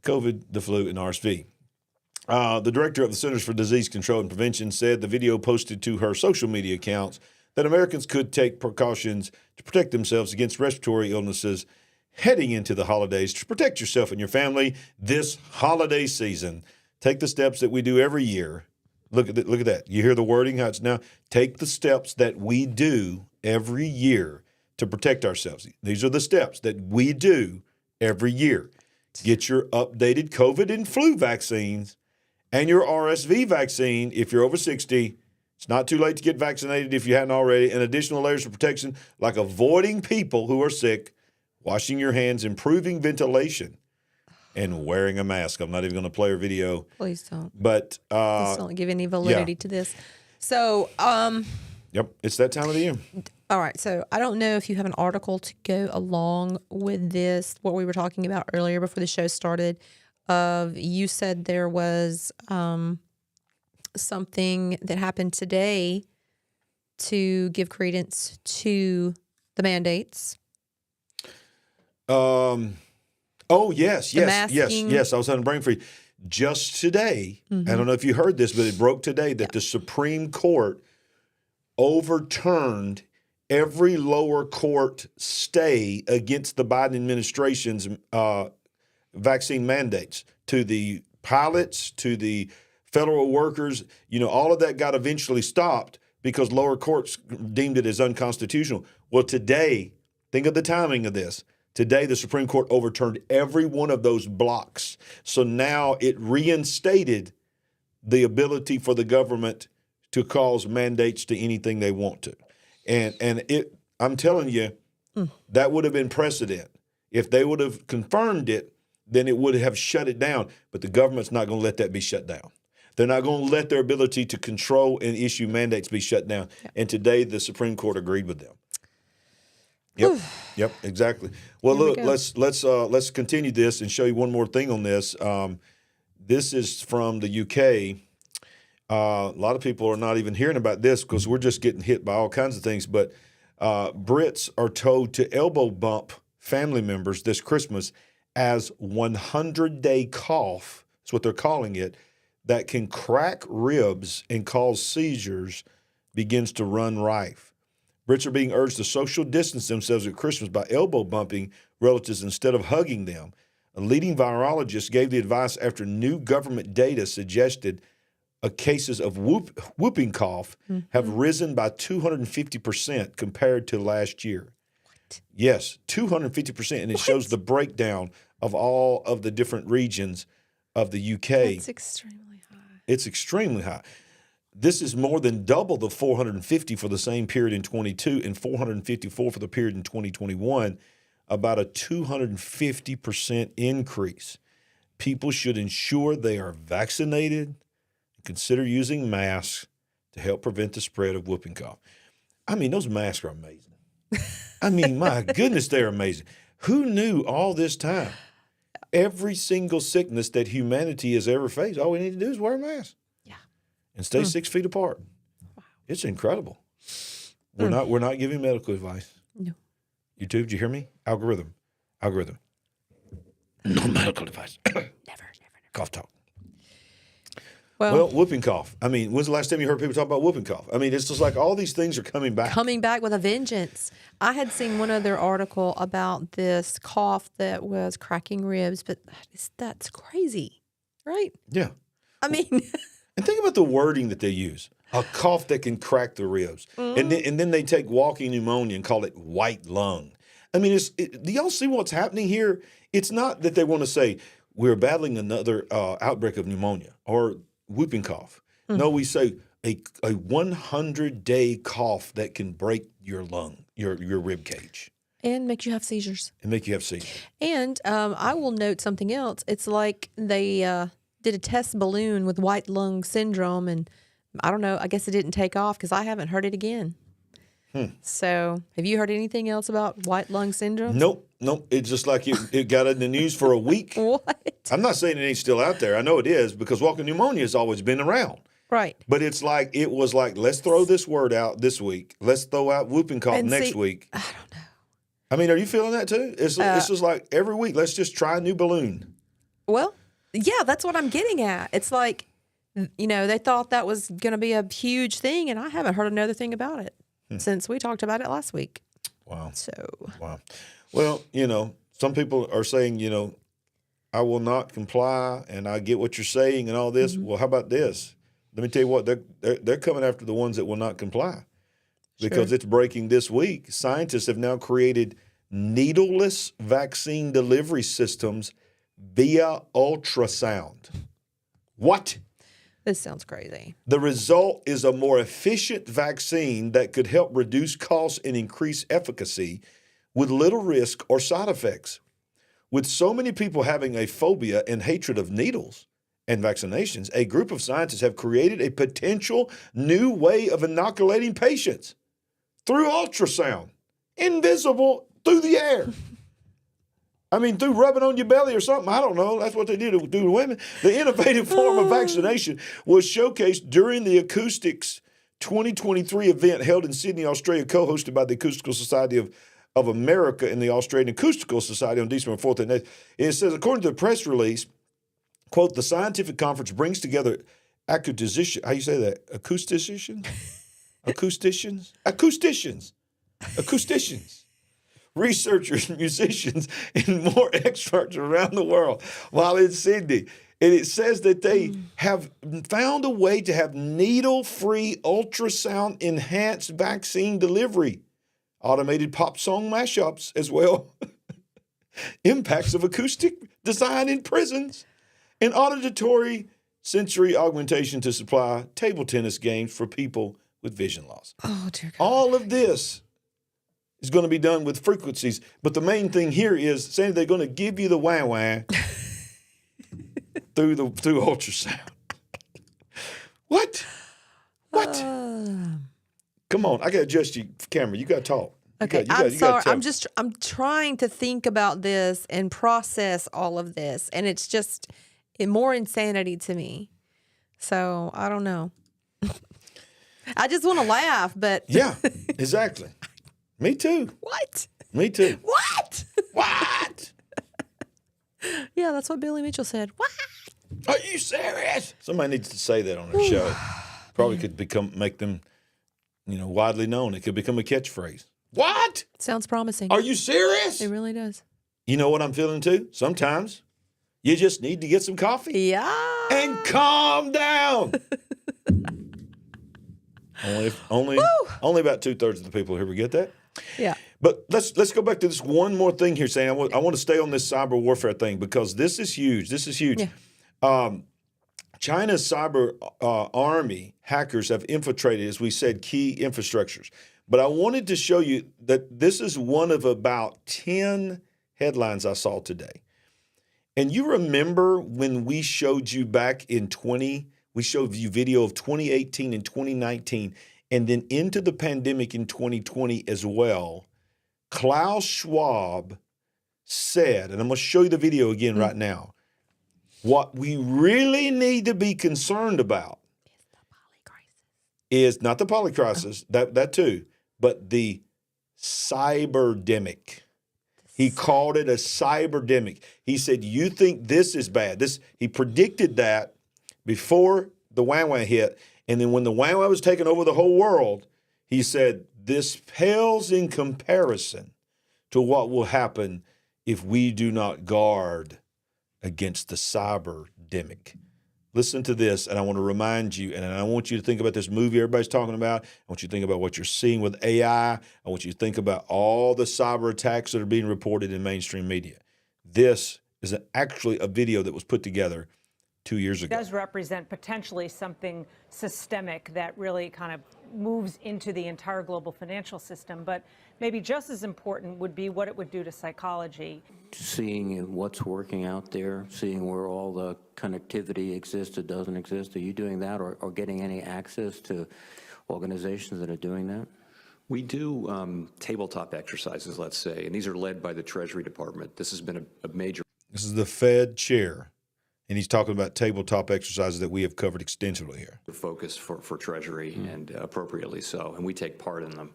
COVID, the flu, and RSV. The director of the Centers for Disease Control and Prevention said the video posted to her social media accounts that Americans could take precautions to protect themselves against respiratory illnesses heading into the holidays. To protect yourself and your family this holiday season, take the steps that we do every year. Look at that. You hear the wording, how it's now. Take the steps that we do every year to protect ourselves. These are the steps that we do every year. Get your updated COVID and flu vaccines and your RSV vaccine if you're over 60. It's not too late to get vaccinated if you hadn't already. And additional layers of protection like avoiding people who are sick, washing your hands, improving ventilation, and wearing a mask. I'm not even going to play a video. Please don't. But please don't give any validity to this. So, yep, it's that time of the year. All right. So I don't know if you have an article to go along with this, what we were talking about earlier before the show started. You said there was something that happened today to give credence to the mandates. Oh, yes. I was on the brain for you. Just today, I don't know if you heard this, but it broke today that the Supreme Court overturned every lower court stay against the Biden administration's vaccine mandates to the pilots, to the federal workers. All of that got eventually stopped because lower courts deemed it as unconstitutional. Well, today, think of the timing of this. Today, the Supreme Court overturned every one of those blocks. So now it reinstated the ability for the government to cause mandates to anything they want to. And I'm telling you, that would have been precedent. If they would have confirmed it, then it would have shut it down. But the government's not going to let that be shut down. They're not going to let their ability to control and issue mandates be shut down. Yep. And today, the Supreme Court agreed with them. Yep, exactly. Well, look, let's continue this and show you one more thing on this. This is from the UK. A lot of people are not even hearing about this because we're just getting hit by all kinds of things. But Brits are told to elbow bump family members this Christmas as 100-day cough. That's what they're calling it. That can crack ribs and cause seizures begins to run rife. Brits are being urged to social distance themselves at Christmas by elbow bumping relatives instead of hugging them. A leading virologist gave the advice after new government data suggested cases of whooping cough have risen by 250% compared to last year. What? Yes, 250%. And it shows the breakdown of all of the different regions of the UK. It's extremely high. It's extremely high. This is more than double the 450 for the same period in 22 and 454 for the period in 2021, about a 250% increase. People should ensure they are vaccinated and consider using masks to help prevent the spread of whooping cough. I mean, those masks are amazing. I mean, my goodness, they're amazing. Who knew all this time? Every single sickness that humanity has ever faced, all we need to do is wear a mask. And stay 6 feet apart. Wow. It's incredible. We're not giving medical advice. No. YouTube, did you hear me? Algorithm. No medical advice. Never. Cough talk. Well, whooping cough. I mean, when's the last time you heard people talk about whooping cough? I mean, it's just like all these things are coming back. Coming back with a vengeance. I had seen one other article about this cough that was cracking ribs, but that's crazy, right? Yeah. I mean... And think about the wording that they use. A cough that can crack the ribs. And then they take walking pneumonia and call it white lung. I mean, do y'all see what's happening here? It's not that they want to say, we're battling another outbreak of pneumonia or whooping cough. No, we say a 100-day cough that can break your lung, your rib cage. And make you have seizures. And I will note something else. It's like they... did a test balloon with white lung syndrome, and I don't know, I guess it didn't take off because I haven't heard it again. So have you heard anything else about white lung syndrome? Nope. It's just like it got in the news for a week. What? I'm not saying it ain't still out there. I know it is because walking pneumonia has always been around. Right. But it was like, let's throw this word out this week. Let's throw out whooping cough next week. I don't know. I mean, are you feeling that too? It's just like every week, let's just try a new balloon. Well, yeah, that's what I'm getting at. It's like, they thought that was going to be a huge thing, and I haven't heard another thing about it. since we talked about it last week. Wow. So. Wow. Well, some people are saying, I will not comply, and I get what you're saying and all this. Well, how about this? Let me tell you what, they're coming after the ones that will not comply because it's breaking this week. Scientists have now created needleless vaccine delivery systems via ultrasound. What? This sounds crazy. The result is a more efficient vaccine that could help reduce costs and increase efficacy with little risk or side effects. With so many people having a phobia and hatred of needles and vaccinations, a group of scientists have created a potential new way of inoculating patients through ultrasound, invisible through the air. I mean, through rubbing on your belly or something. I don't know. That's what they do to women. The innovative form of vaccination was showcased during the Acoustics 2023 event held in Sydney, Australia, co-hosted by the Acoustical Society of America and the Australian Acoustical Society on December 4th and 8th. It says, according to the press release, quote, the scientific conference brings together acousticians. How you say that? Acousticians? Acousticians. Researchers, musicians, and more experts around the world while in Sydney. And it says that they have found a way to have needle-free ultrasound-enhanced vaccine delivery. Automated pop song mashups as well. Impacts of acoustic design in prisons. And auditory sensory augmentation to supply table tennis games for people with vision loss. Oh, dear God. All of this is going to be done with frequencies. But the main thing here is saying they're going to give you the wah-wah through ultrasound. What? Come on, I got to adjust your camera. You got to talk. Okay, I'm sorry. I'm trying to think about this and process all of this, and it's just more insanity to me. So I don't know. I just want to laugh, but yeah, exactly. Me too. What? Me too. What? What? Yeah, that's what Billy Mitchell said. What? Are you serious? Somebody needs to say that on their show. Probably could make them, widely known. It could become a catchphrase. What? Sounds promising. Are you serious? It really does. You know what I'm feeling too? Sometimes you just need to get some coffee. Yeah. And calm down. Only about 2/3 of the people here will get that. Yeah. But let's go back to this one more thing here, Sam. I want to stay on this cyber warfare thing because this is huge. This is huge. Yeah. China's cyber army hackers have infiltrated, as we said, key infrastructures. But I wanted to show you that this is one of about 10 headlines I saw today. And you remember when we showed you back in we showed you video of 2018 and 2019, and then into the pandemic in 2020 as well. Klaus Schwab said, and I'm going to show you the video again right now, what we really need to be concerned about is not the polycrisis, that too, but the cyberdemic. He called it a cyberdemic. He said, you think this is bad. He predicted that before the wah-wah hit. And then when the wah-wah was taking over the whole world, he said, this pales in comparison to what will happen if we do not guard against the cyberdemic. Listen to this, and I want to remind you, and I want you to think about this movie everybody's talking about. I want you to think about what you're seeing with AI. I want you to think about all the cyber attacks that are being reported in mainstream media. This is actually a video that was put together 2 years ago. It does represent potentially something systemic that really kind of moves into the entire global financial system. But maybe just as important would be what it would do to psychology. Seeing what's working out there, seeing where all the connectivity exists or doesn't exist. Are you doing that or getting any access to organizations that are doing that? We do tabletop exercises, let's say, and these are led by the Treasury Department. This has been a major. This is the Fed chair. And he's talking about tabletop exercises that we have covered extensively here. Focus for Treasury, and appropriately so, and we take part in them.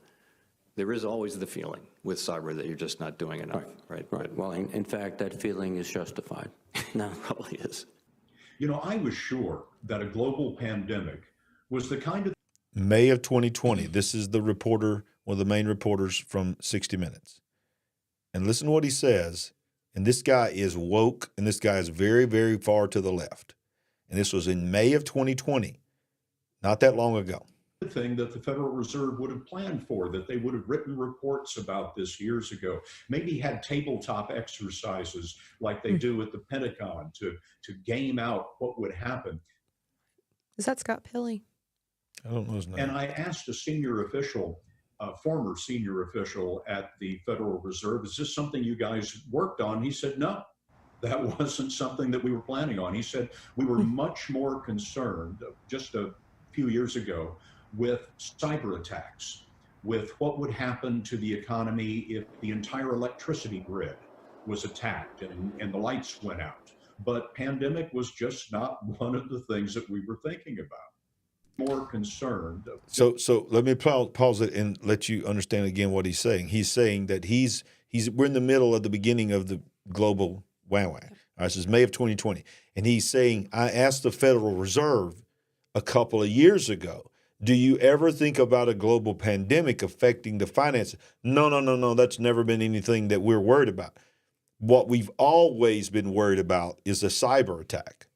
There is always the feeling with cyber that you're just not doing enough, right? Right. Well, in fact, that feeling is justified. No, it probably is. I was sure that a global pandemic was the kind of... May of 2020. This is the reporter, one of the main reporters from 60 Minutes. And listen to what he says. And this guy is woke, and this guy is very, very far to the left. And this was in May of 2020, not that long ago. Thing that the Federal Reserve would have planned for, that they would have written reports about this years ago, maybe had tabletop exercises like they do at the Pentagon to game out what would happen. Is that Scott Pilley? I don't know his name. And I asked a senior official, a former senior official at the Federal Reserve, is this something you guys worked on? He said, no, that wasn't something that we were planning on. He said, we were much more concerned just a few years ago with cyber attacks, with what would happen to the economy if the entire electricity grid was attacked and the lights went out. But pandemic was just not one of the things that we were thinking about. More concerned. So let me pause it and let you understand again what he's saying. He's saying that we're in the middle of the beginning of the global wow. All right, this is May of 2020. And he's saying, I asked the Federal Reserve a couple of years ago, do you ever think about a global pandemic affecting the finances? No. That's never been anything that we're worried about. What we've always been worried about is a cyber attack.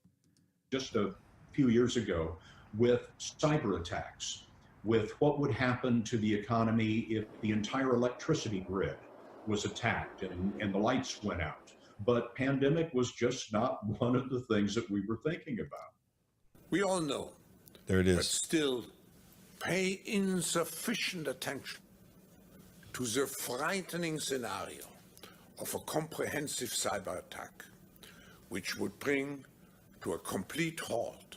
Just a few years ago with cyber attacks, with what would happen to the economy if the entire electricity grid was attacked and the lights went out. But pandemic was just not one of the things that we were thinking about. We all know. There it is. But still pay insufficient attention to the frightening scenario of a comprehensive cyber attack, which would bring to a complete halt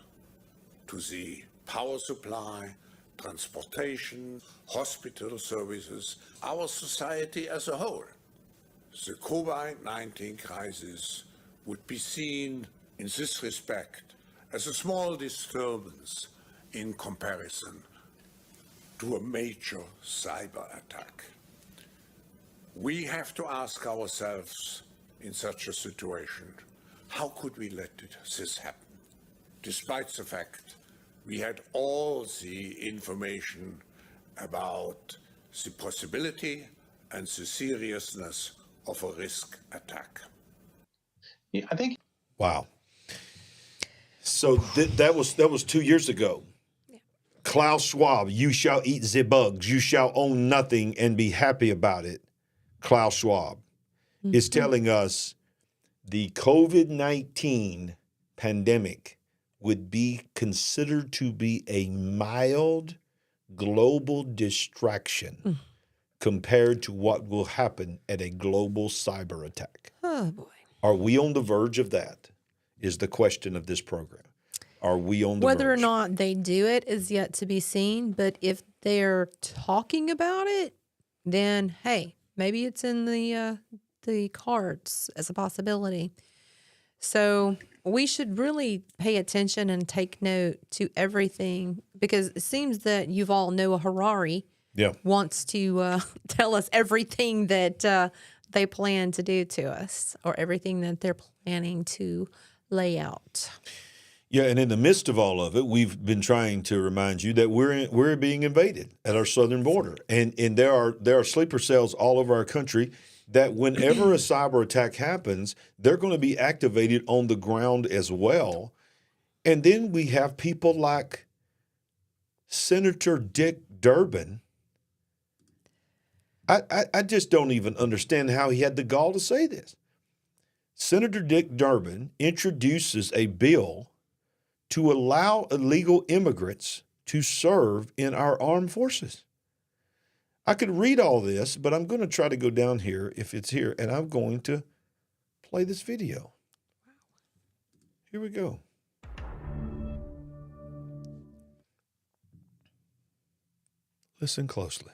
to the power supply, transportation, hospital services, our society as a whole. The COVID-19 crisis would be seen in this respect as a small disturbance in comparison to a major cyber attack. We have to ask ourselves in such a situation, how could we let this happen? Despite the fact we had all the information about the possibility and the seriousness of a risk attack. Yeah, I think. Wow. So that was 2 years ago. Yeah. Klaus Schwab, you shall eat the bugs, you shall own nothing and be happy about it. Klaus Schwab is telling us the COVID-19 pandemic would be considered to be a mild global distraction compared to what will happen at a global cyber attack. Oh, boy. Are we on the verge of that? Is the question of this program. Are we on the Whether verge? or not they do it is yet to be seen, but if they're talking about it, then hey, maybe it's in the cards as a possibility. So we should really pay attention and take note to everything, because it seems that Yuval Noah Harari wants to tell us everything that they plan to do to us, or everything that they're planning to lay out. Yeah, and in the midst of all of it, we've been trying to remind you that we're being invaded at our southern border, and there are sleeper cells all over our country that whenever a cyber attack happens, they're going to be activated on the ground as well. And then we have people like Senator Dick Durbin. I just don't even understand how he had the gall to say this. Senator Dick Durbin introduces a bill to allow illegal immigrants to serve in our armed forces. I could read all this, but I'm going to try to go down here if it's here, and I'm going to play this video. Here we go. Listen closely.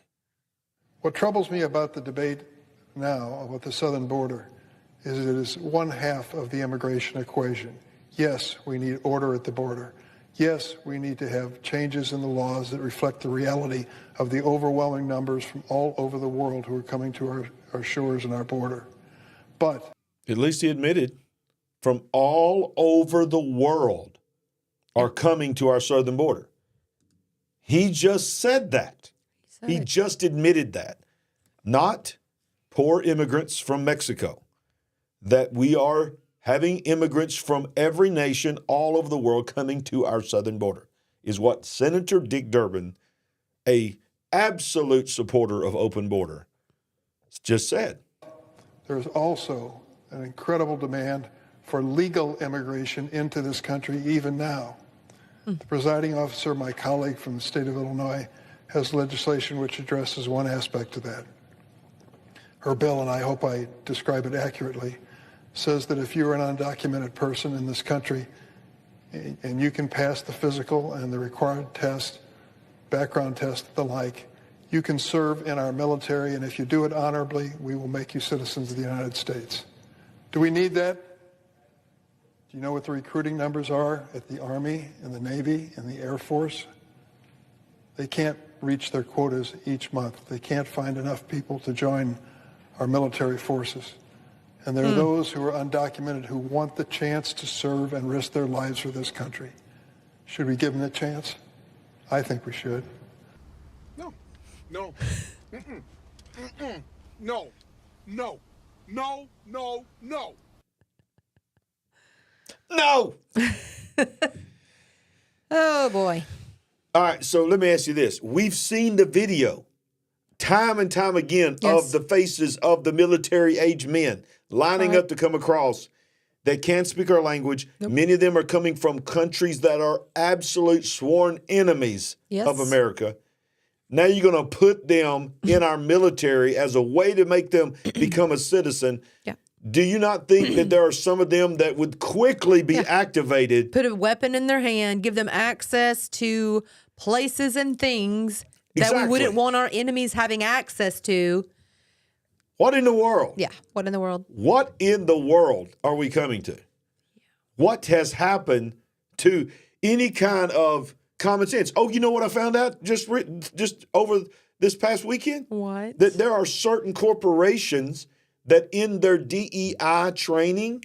What troubles me about the debate now about the southern border is it is one half of the immigration equation. Yes, we need order at the border. Yes, we need to have changes in the laws that reflect the reality of the overwhelming numbers from all over the world who are coming to our shores and our border. But at least he admitted from all over the world are coming to our southern border. He just said that. He just admitted that. Not poor immigrants from Mexico. That we are having immigrants from every nation all over the world coming to our southern border is what Senator Dick Durbin, a absolute supporter of open border, just said. There's also an incredible demand for legal immigration into this country even now. The presiding officer, my colleague from the state of Illinois, has legislation which addresses one aspect of that. Her bill, and I hope I describe it accurately, says that if you're an undocumented person in this country and you can pass the physical and the required test, background test, the like, you can serve in our military, and if you do it honorably, we will make you citizens of the United States. Do we need that? Do you know what the recruiting numbers are at the Army and the Navy and the Air Force? They can't reach their quotas each month. They can't find enough people to join our military forces. And there are those who are undocumented who want the chance to serve and risk their lives for this country. Should we give them the chance? I think we should. No. No. Mm-mm. Mm-mm. No. No. No. No. No. No! Oh, boy. All right, so let me ask you this. We've seen the video time and time again of the faces of the military-age men lining up to come across that can't speak our language. Nope. Many of them are coming from countries that are absolute sworn enemies of America. Now you're going to put them in our military as a way to make them become a citizen. Yeah. Do you not think that there are some of them that would quickly be activated? Put a weapon in their hand, give them access to places and things that we wouldn't want our enemies having access to. What in the world? Yeah, what in the world? What in the world are we coming to? What has happened to any kind of common sense? Oh, you know what I found out just over this past weekend? What? That there are certain corporations that in their DEI training,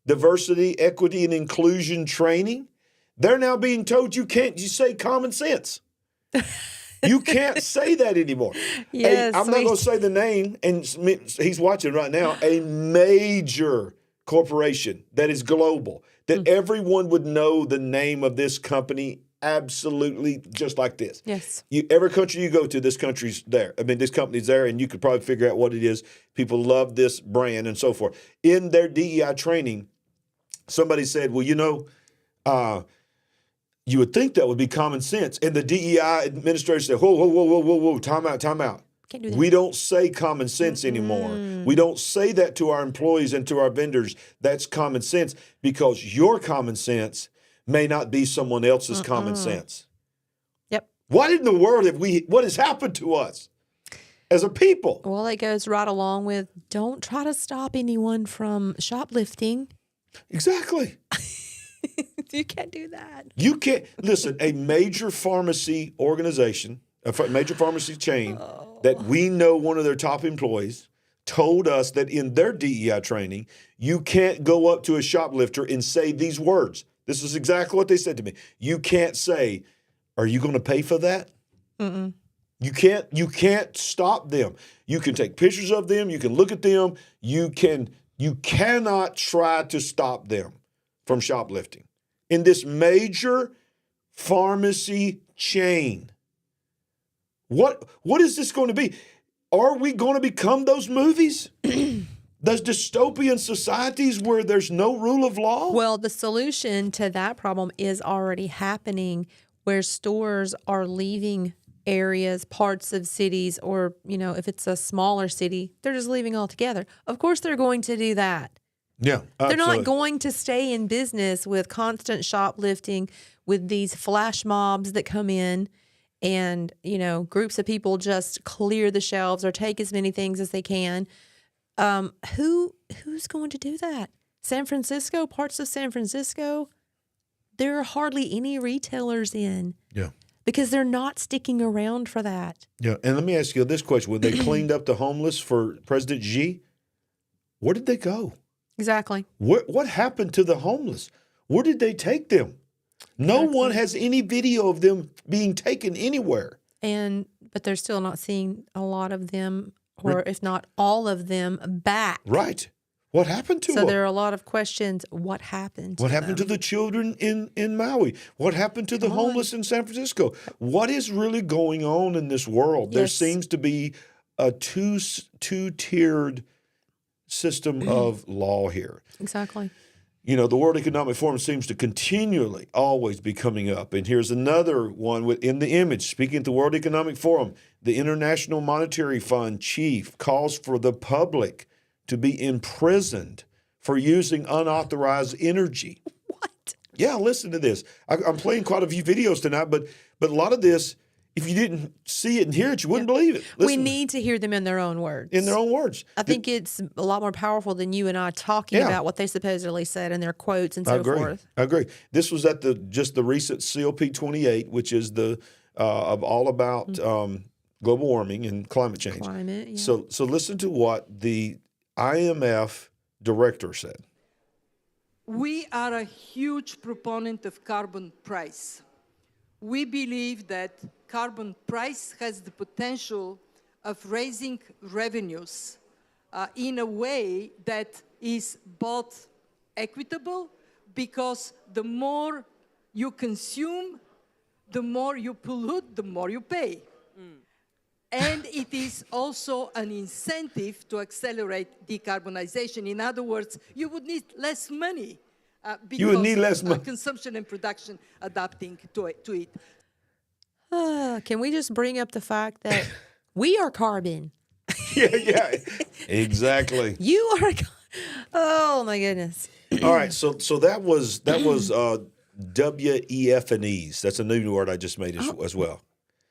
diversity, equity, and inclusion training, they're now being told you say common sense. You can't say that anymore. Yes, I'm not going to say the name, and he's watching right now, a major corporation that is global, that everyone would know the name of this company absolutely just like this. Yes. Every country you go to, this country's there. I mean, this company's there, and you could probably figure out what it is. People love this brand and so forth. In their DEI training, somebody said, well, you would think that would be common sense. And the DEI administrator said, whoa, time out. Can't do that. We don't say common sense anymore. We don't say that to our employees and to our vendors. That's common sense because your common sense may not be someone else's common sense. Yep. What in the world what has happened to us as a people? Well, it goes right along with don't try to stop anyone from shoplifting. Exactly. You can't do that. You can't. Listen, a major pharmacy organization, a major pharmacy chain that we know one of their top employees told us that in their DEI training, you can't go up to a shoplifter and say these words. This is exactly what they said to me. You can't say, are you going to pay for that? Mm-mm. You can't stop them. You can take pictures of them. You can look at them. You cannot try to stop them from shoplifting. In this major pharmacy chain. What is this going to be? Are we going to become those movies? Those dystopian societies where there's no rule of law? Well, the solution to that problem is already happening where stores are leaving areas, parts of cities, or, if it's a smaller city, they're just leaving altogether. Of course they're going to do that. Yeah, absolutely. They're not going to stay in business with constant shoplifting, with these flash mobs that come in and, groups of people just clear the shelves or take as many things as they can. Who's going to do that? San Francisco, parts of San Francisco, there are hardly any retailers in. Yeah. Because they're not sticking around for that. Yeah, and let me ask you this question. When they cleaned up the homeless for President Xi, where did they go? Exactly. What happened to the homeless? Where did they take them? No one has any video of them being taken anywhere. But they're still not seeing a lot of them, or if not all of them, back. Right. What happened to them? So there are a lot of questions. What happened to What happened to the children in Maui? What happened to the homeless in San Francisco? What is really going on in this world? There seems to be a two-tiered system of law here. Exactly. You know, the World Economic Forum seems to continually always be coming up. And here's another one in the image. Speaking at the World Economic Forum, the International Monetary Fund chief calls for the public to be imprisoned for using unauthorized energy. What? Yeah, listen to this. I'm playing quite a few videos tonight, but a lot of this, if you didn't see it and hear it, you wouldn't believe it. We need to hear them in their own words. In their own words. I think it's a lot more powerful than you and I talking about what they supposedly said and their quotes and so forth. I agree. This was at the recent COP28, which is the all about global warming and climate change. So listen to what the IMF director said. We are a huge proponent of carbon price. We believe that carbon price has the potential of raising revenues in a way that is both equitable, because the more you consume, the more you pollute, the more you pay. And it is also an incentive to accelerate decarbonization. In other words, you would need less money because you would need less money. Consumption and production adapting to it. Can we just bring up the fact that we are carbon? Yeah, exactly. You are. Oh my goodness. All right, so that was WEF&Es. That's a new word I just made as well.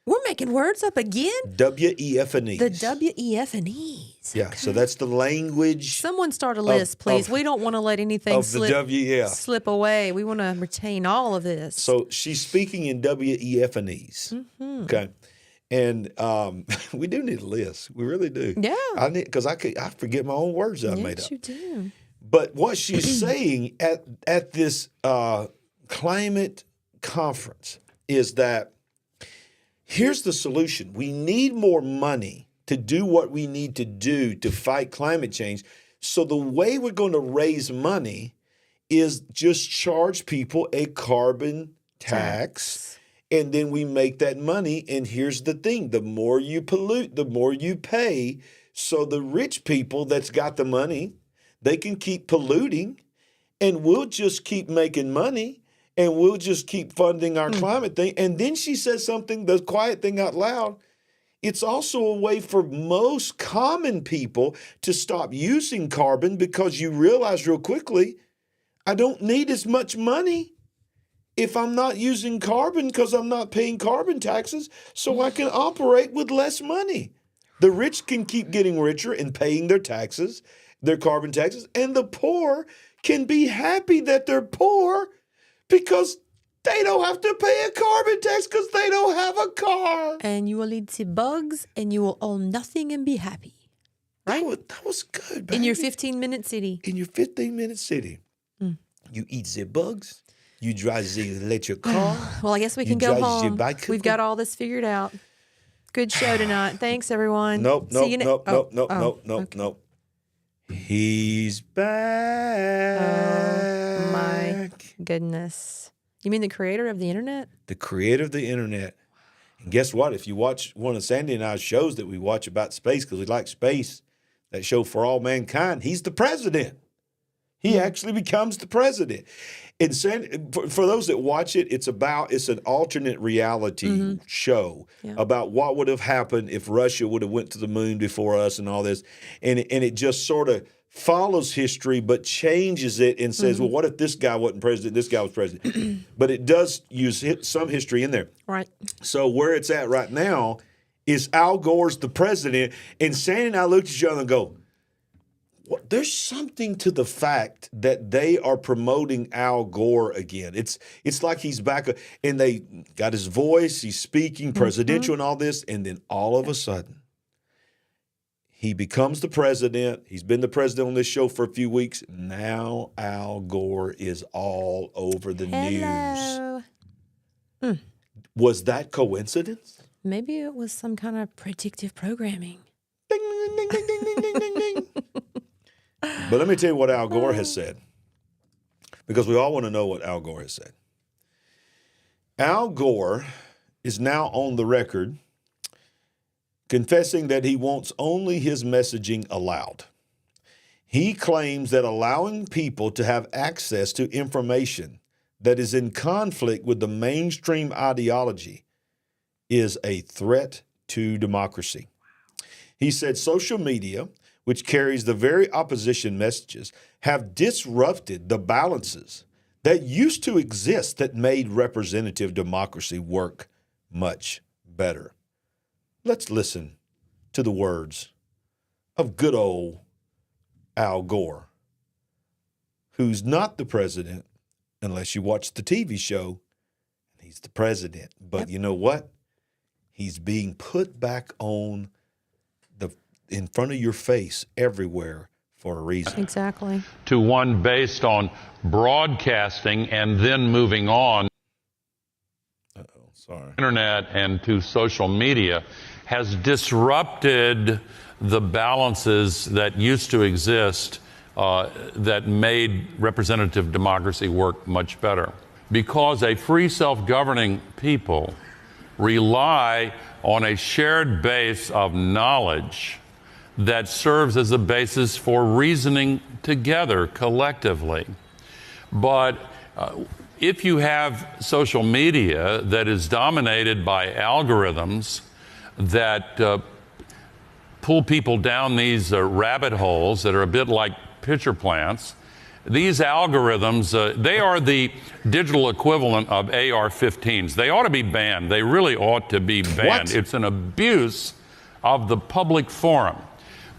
We're making words up again? WEF&Es. The WEF&Es. Yeah, so that's the language. Someone start a list, please. We don't want to let anything slip away. We want to retain all of this. So she's speaking in WEF&Es. Mm-hmm. Okay. And we do need a list. We really do. Yeah. Because I forget my own words that I made up. Yes, you do. But what she's saying at this climate conference is that here's the solution. We need more money to do what we need to do to fight climate change. So the way we're going to raise money is just charge people a carbon tax. And then we make that money. And here's the thing. The more you pollute, the more you pay. So the rich people that's got the money, they can keep polluting, and we'll just keep making money. And we'll just keep funding our climate thing. And then she says something, the quiet thing out loud. It's also a way for most common people to stop using carbon, because you realize real quickly, I don't need as much money if I'm not using carbon, because I'm not paying carbon taxes, so I can operate with less money. The rich can keep getting richer and paying their taxes, their carbon taxes, and the poor can be happy that they're poor, because they don't have to pay a carbon tax because they don't have a car. And you will eat the bugs, and you will own nothing and be happy. Right? That was good, baby. In your 15-minute city. In your 15-minute city. You eat the bugs. You drive the electric car. Well, I guess we can go home. We've got all this figured out. Good show tonight. Thanks, everyone. Nope. He's back. Oh, my goodness. You mean the creator of the internet? The creator of the internet. And guess what? If you watch one of Sandy and I's shows that we watch about space, because we like space, that show For All Mankind, he's the president. He actually becomes the president. And Sandy, for those that watch it, it's an alternate reality show about what would have happened if Russia would have went to the moon before us and all this. And it just sort of follows history but changes it and says, well, what if this guy wasn't president, this guy was president? But it does use some history in there. Right. So where it's at right now is Al Gore's the president, and Sandy and I looked at each other and go, well, there's something to the fact that they are promoting Al Gore again. It's like he's back, and they got his voice, he's speaking presidential and all this, and then all of a sudden, He becomes the president. He's been the president on this show for a few weeks. Now Al Gore is all over the news. Was that coincidence? Maybe it was some kind of predictive programming. Ding, ding, ding, ding, ding, ding, ding, ding. But let me tell you what Al Gore has said, because we all want to know what Al Gore has said. Al Gore is now on the record confessing that he wants only his messaging allowed. He claims that allowing people to have access to information that is in conflict with the mainstream ideology is a threat to democracy. He said social media, which carries the very opposition messages, have disrupted the balances that used to exist that made representative democracy work much better. Let's listen to the words of good old Al Gore, who's not the president unless you watch the TV show. He's the president. But you know what? He's being put back on in front of your face everywhere for a reason. Exactly. To one based on broadcasting and then moving on internet and to social media has disrupted the balances that used to exist that made representative democracy work much better. Because a free self-governing people rely on a shared base of knowledge that serves as a basis for reasoning together collectively. But if you have social media that is dominated by algorithms that pull people down these rabbit holes that are a bit like pitcher plants, these algorithms, they are the digital equivalent of AR-15s. They ought to be banned. They really ought to be banned. What? It's an abuse of the public forum.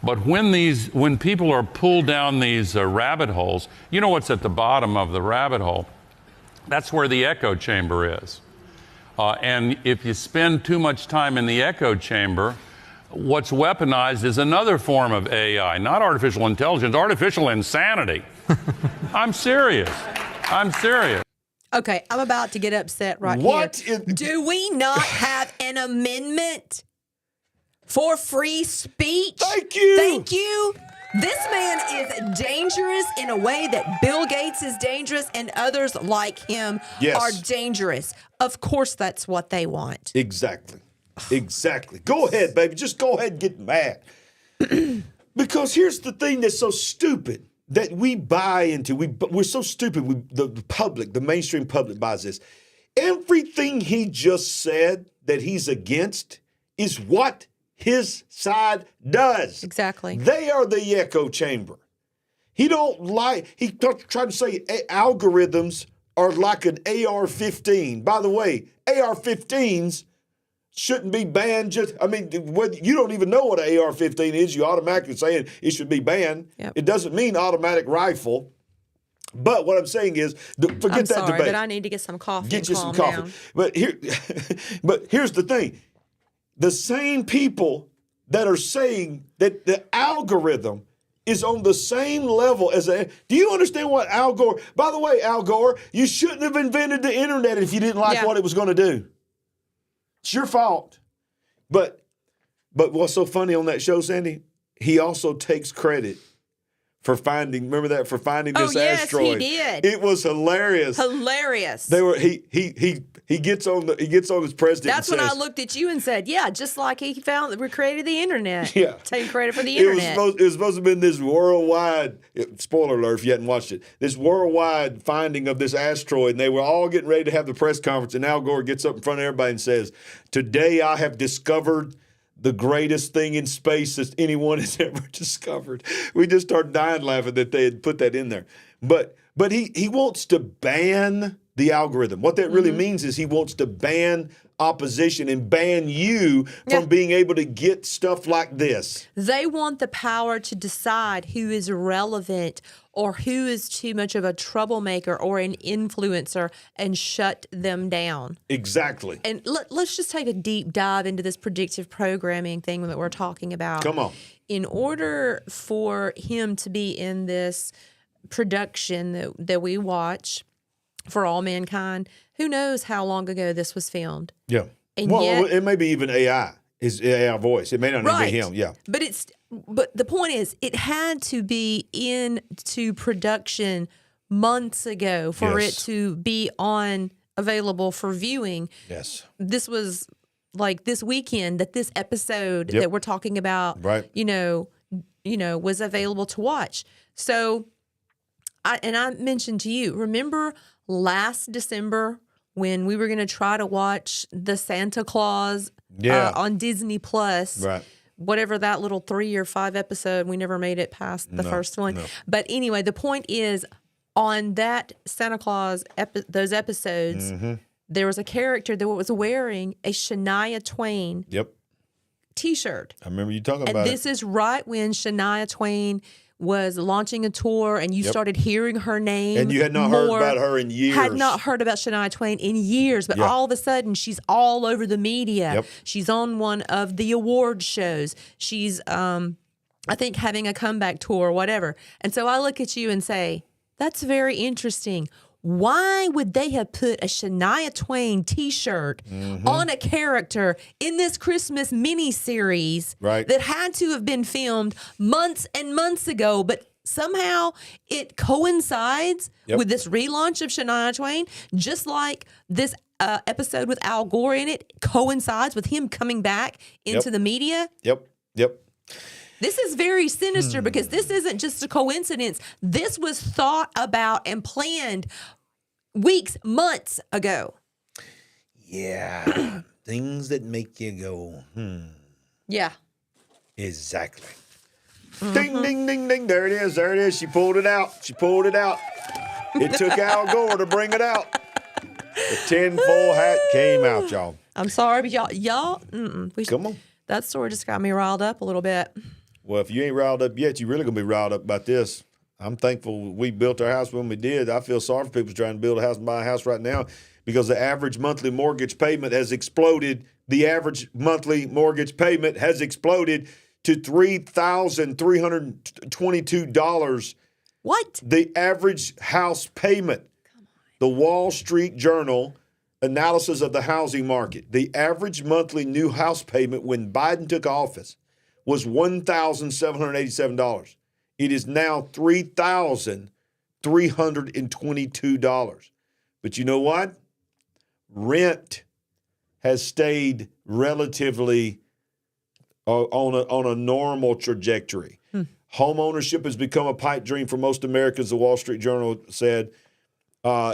But when people are pulled down these rabbit holes, you know what's at the bottom of the rabbit hole? That's where the echo chamber is. And if you spend too much time in the echo chamber, what's weaponized is another form of AI, not artificial intelligence, artificial insanity. I'm serious. I'm serious. Okay, I'm about to get upset right here. Do we not have an amendment for free speech? Thank you. Thank you. This man is dangerous in a way that Bill Gates is dangerous and others like him are dangerous. Of course, that's what they want. Exactly. Exactly. Go ahead, baby. Just go ahead and get mad. Because here's the thing that's so stupid that we buy into. We're so stupid. The public, the mainstream public buys this. Everything he just said that he's against is what his side does. Exactly. They are the echo chamber. He tried to say algorithms are like an AR-15. By the way, AR-15s shouldn't be banned. You don't even know what an AR-15 is. You automatically saying it should be banned. Yep. It doesn't mean automatic rifle. But what I'm saying is, forget that debate. I'm sorry, but I need to get some coffee. Get you some coffee. Down. But here's the thing. The same people that are saying that the algorithm is on the same level as do you understand what Al Gore? By the way, Al Gore, you shouldn't have invented the internet if you didn't like what it was going to do. It's your fault. But what's so funny on that show, Sandy? He also takes credit for finding. Remember that, for finding this asteroid. Oh yes, he did. It was hilarious. Hilarious. He gets on his president. That's when I looked at you and said, "Yeah, just like he created the internet." Yeah, take credit for the internet. It was supposed to have been this worldwide. Spoiler alert if you hadn't watched it. This worldwide finding of this asteroid, and they were all getting ready to have the press conference. And Al Gore gets up in front of everybody and says, "Today I have discovered the greatest thing in space that anyone has ever discovered." We just started dying laughing that they had put that in there. But he wants to ban the algorithm. What that really means is he wants to ban opposition and ban you from being able to get stuff like this. They want the power to decide who is relevant or who is too much of a troublemaker or an influencer and shut them down. Exactly. And let's just take a deep dive into this predictive programming thing that we're talking about. Come on. In order for him to be in this production that we watch for all mankind, who knows how long ago this was filmed? Yeah. And well, yet, it may be even AI. His AI voice. It may not even be him. Yeah. But the point is, it had to be into production months ago for it to be available for viewing. Yes. This was like this weekend that this episode that we're talking about, was available to watch. So, I mentioned to you, remember last December when we were going to try to watch the Santa Claus on Disney Plus, whatever that little 3 or 5 episode, we never made it past the first one. No. But anyway, the point is, on that Santa Claus, those episodes, there was a character that was wearing a Shania Twain T-shirt. I remember you talking about it. And this is right when Shania Twain was launching a tour and you started hearing her name. And you had not heard about her in years. Had not heard about Shania Twain in years, but all of a sudden she's all over the media. She's on one of the award shows. She's, I think, having a comeback tour or whatever. And so I look at you and say, that's very interesting. Why would they have put a Shania Twain T-shirt on a character in this Christmas miniseries that had to have been filmed months and months ago, but somehow it coincides with this relaunch of Shania Twain, just like this episode with Al Gore in it coincides with him coming back into the media? Yep. This is very sinister because this isn't just a coincidence. This was thought about and planned weeks, months ago. Yeah. Things that make you go, Yeah. Exactly. Ding, ding, ding, ding. There it is. There it is. She pulled it out. It took Al Gore to bring it out. The tinfoil hat came out, y'all. I'm sorry, but y'all, come on. That story just got me riled up a little bit. Well, if you ain't riled up yet, you're really going to be riled up about this. I'm thankful we built our house when we did. I feel sorry for people trying to build a house and buy a house right now because the average monthly mortgage payment has exploded. The average monthly mortgage payment has exploded to $3,322. What? The average house payment. The Wall Street Journal analysis of the housing market. The average monthly new house payment when Biden took office was $1,787. It is now $3,322. But you know what? Rent has stayed relatively on a normal trajectory. Home ownership has become a pipe dream for most Americans, the Wall Street Journal said,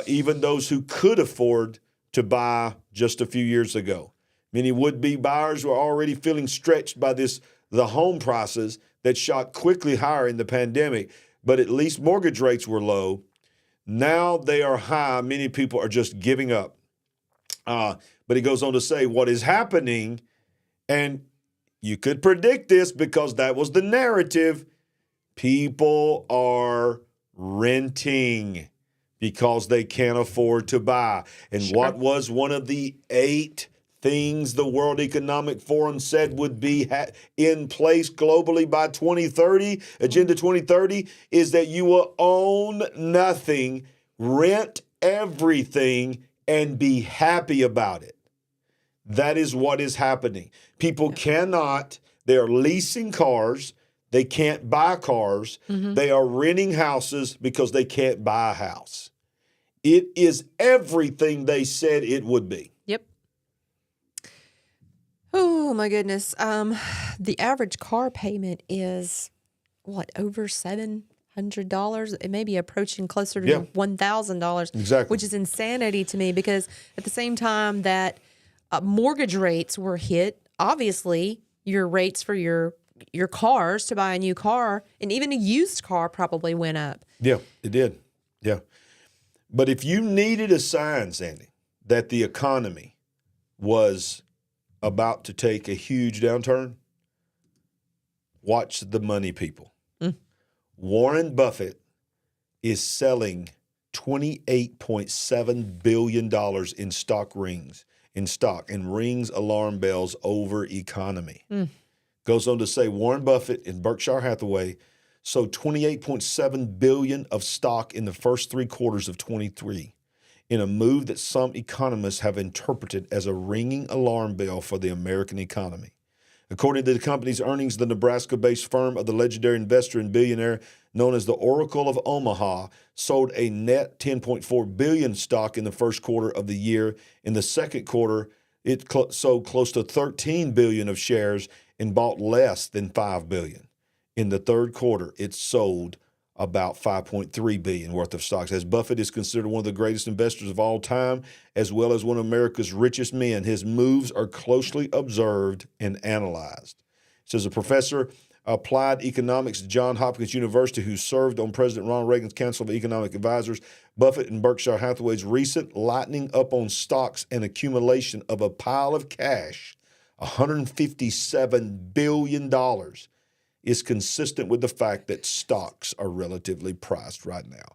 even those who could afford to buy just a few years ago. Many would-be buyers were already feeling stretched by the home prices that shot quickly higher in the pandemic, but at least mortgage rates were low. Now they are high. Many people are just giving up. But he goes on to say what is happening, and you could predict this because that was the narrative. People are renting because they can't afford to buy. And what was one of the 8 things the World Economic Forum said would be in place globally by 2030, Agenda 2030, is that you will own nothing, rent everything, and be happy about it. That is what is happening. People cannot, they're leasing cars, they can't buy cars, they are renting houses because they can't buy a house. It is everything they said it would be. Yep. Oh, my goodness. The average car payment is, over $700? It may be approaching closer to $1,000. Exactly. Which is insanity to me because at the same time that mortgage rates were hit, obviously your rates for your cars to buy a new car and even a used car probably went up. Yeah, it did. Yeah. But if you needed a sign, Sandy, that the economy was about to take a huge downturn, watch the money people. Warren Buffett is selling $28.7 billion in stock and rings alarm bells over economy. Goes on to say Warren Buffett and Berkshire Hathaway sold $28.7 billion of stock in the first 3 quarters of 23 in a move that some economists have interpreted as a ringing alarm bell for the American economy. According to the company's earnings, the Nebraska-based firm of the legendary investor and billionaire known as the Oracle of Omaha sold a net $10.4 billion stock in the first quarter of the year. In the second quarter, it sold close to $13 billion of shares and bought less than $5 billion. In the third quarter, it sold about $5.3 billion worth of stocks. As Buffett is considered one of the greatest investors of all time, as well as one of America's richest men, his moves are closely observed and analyzed. It says a professor of applied economics at Johns Hopkins University who served on President Ronald Reagan's Council of Economic Advisors, Buffett and Berkshire Hathaway's recent lightening up on stocks and accumulation of a pile of cash, $157 billion, is consistent with the fact that stocks are relatively priced right now.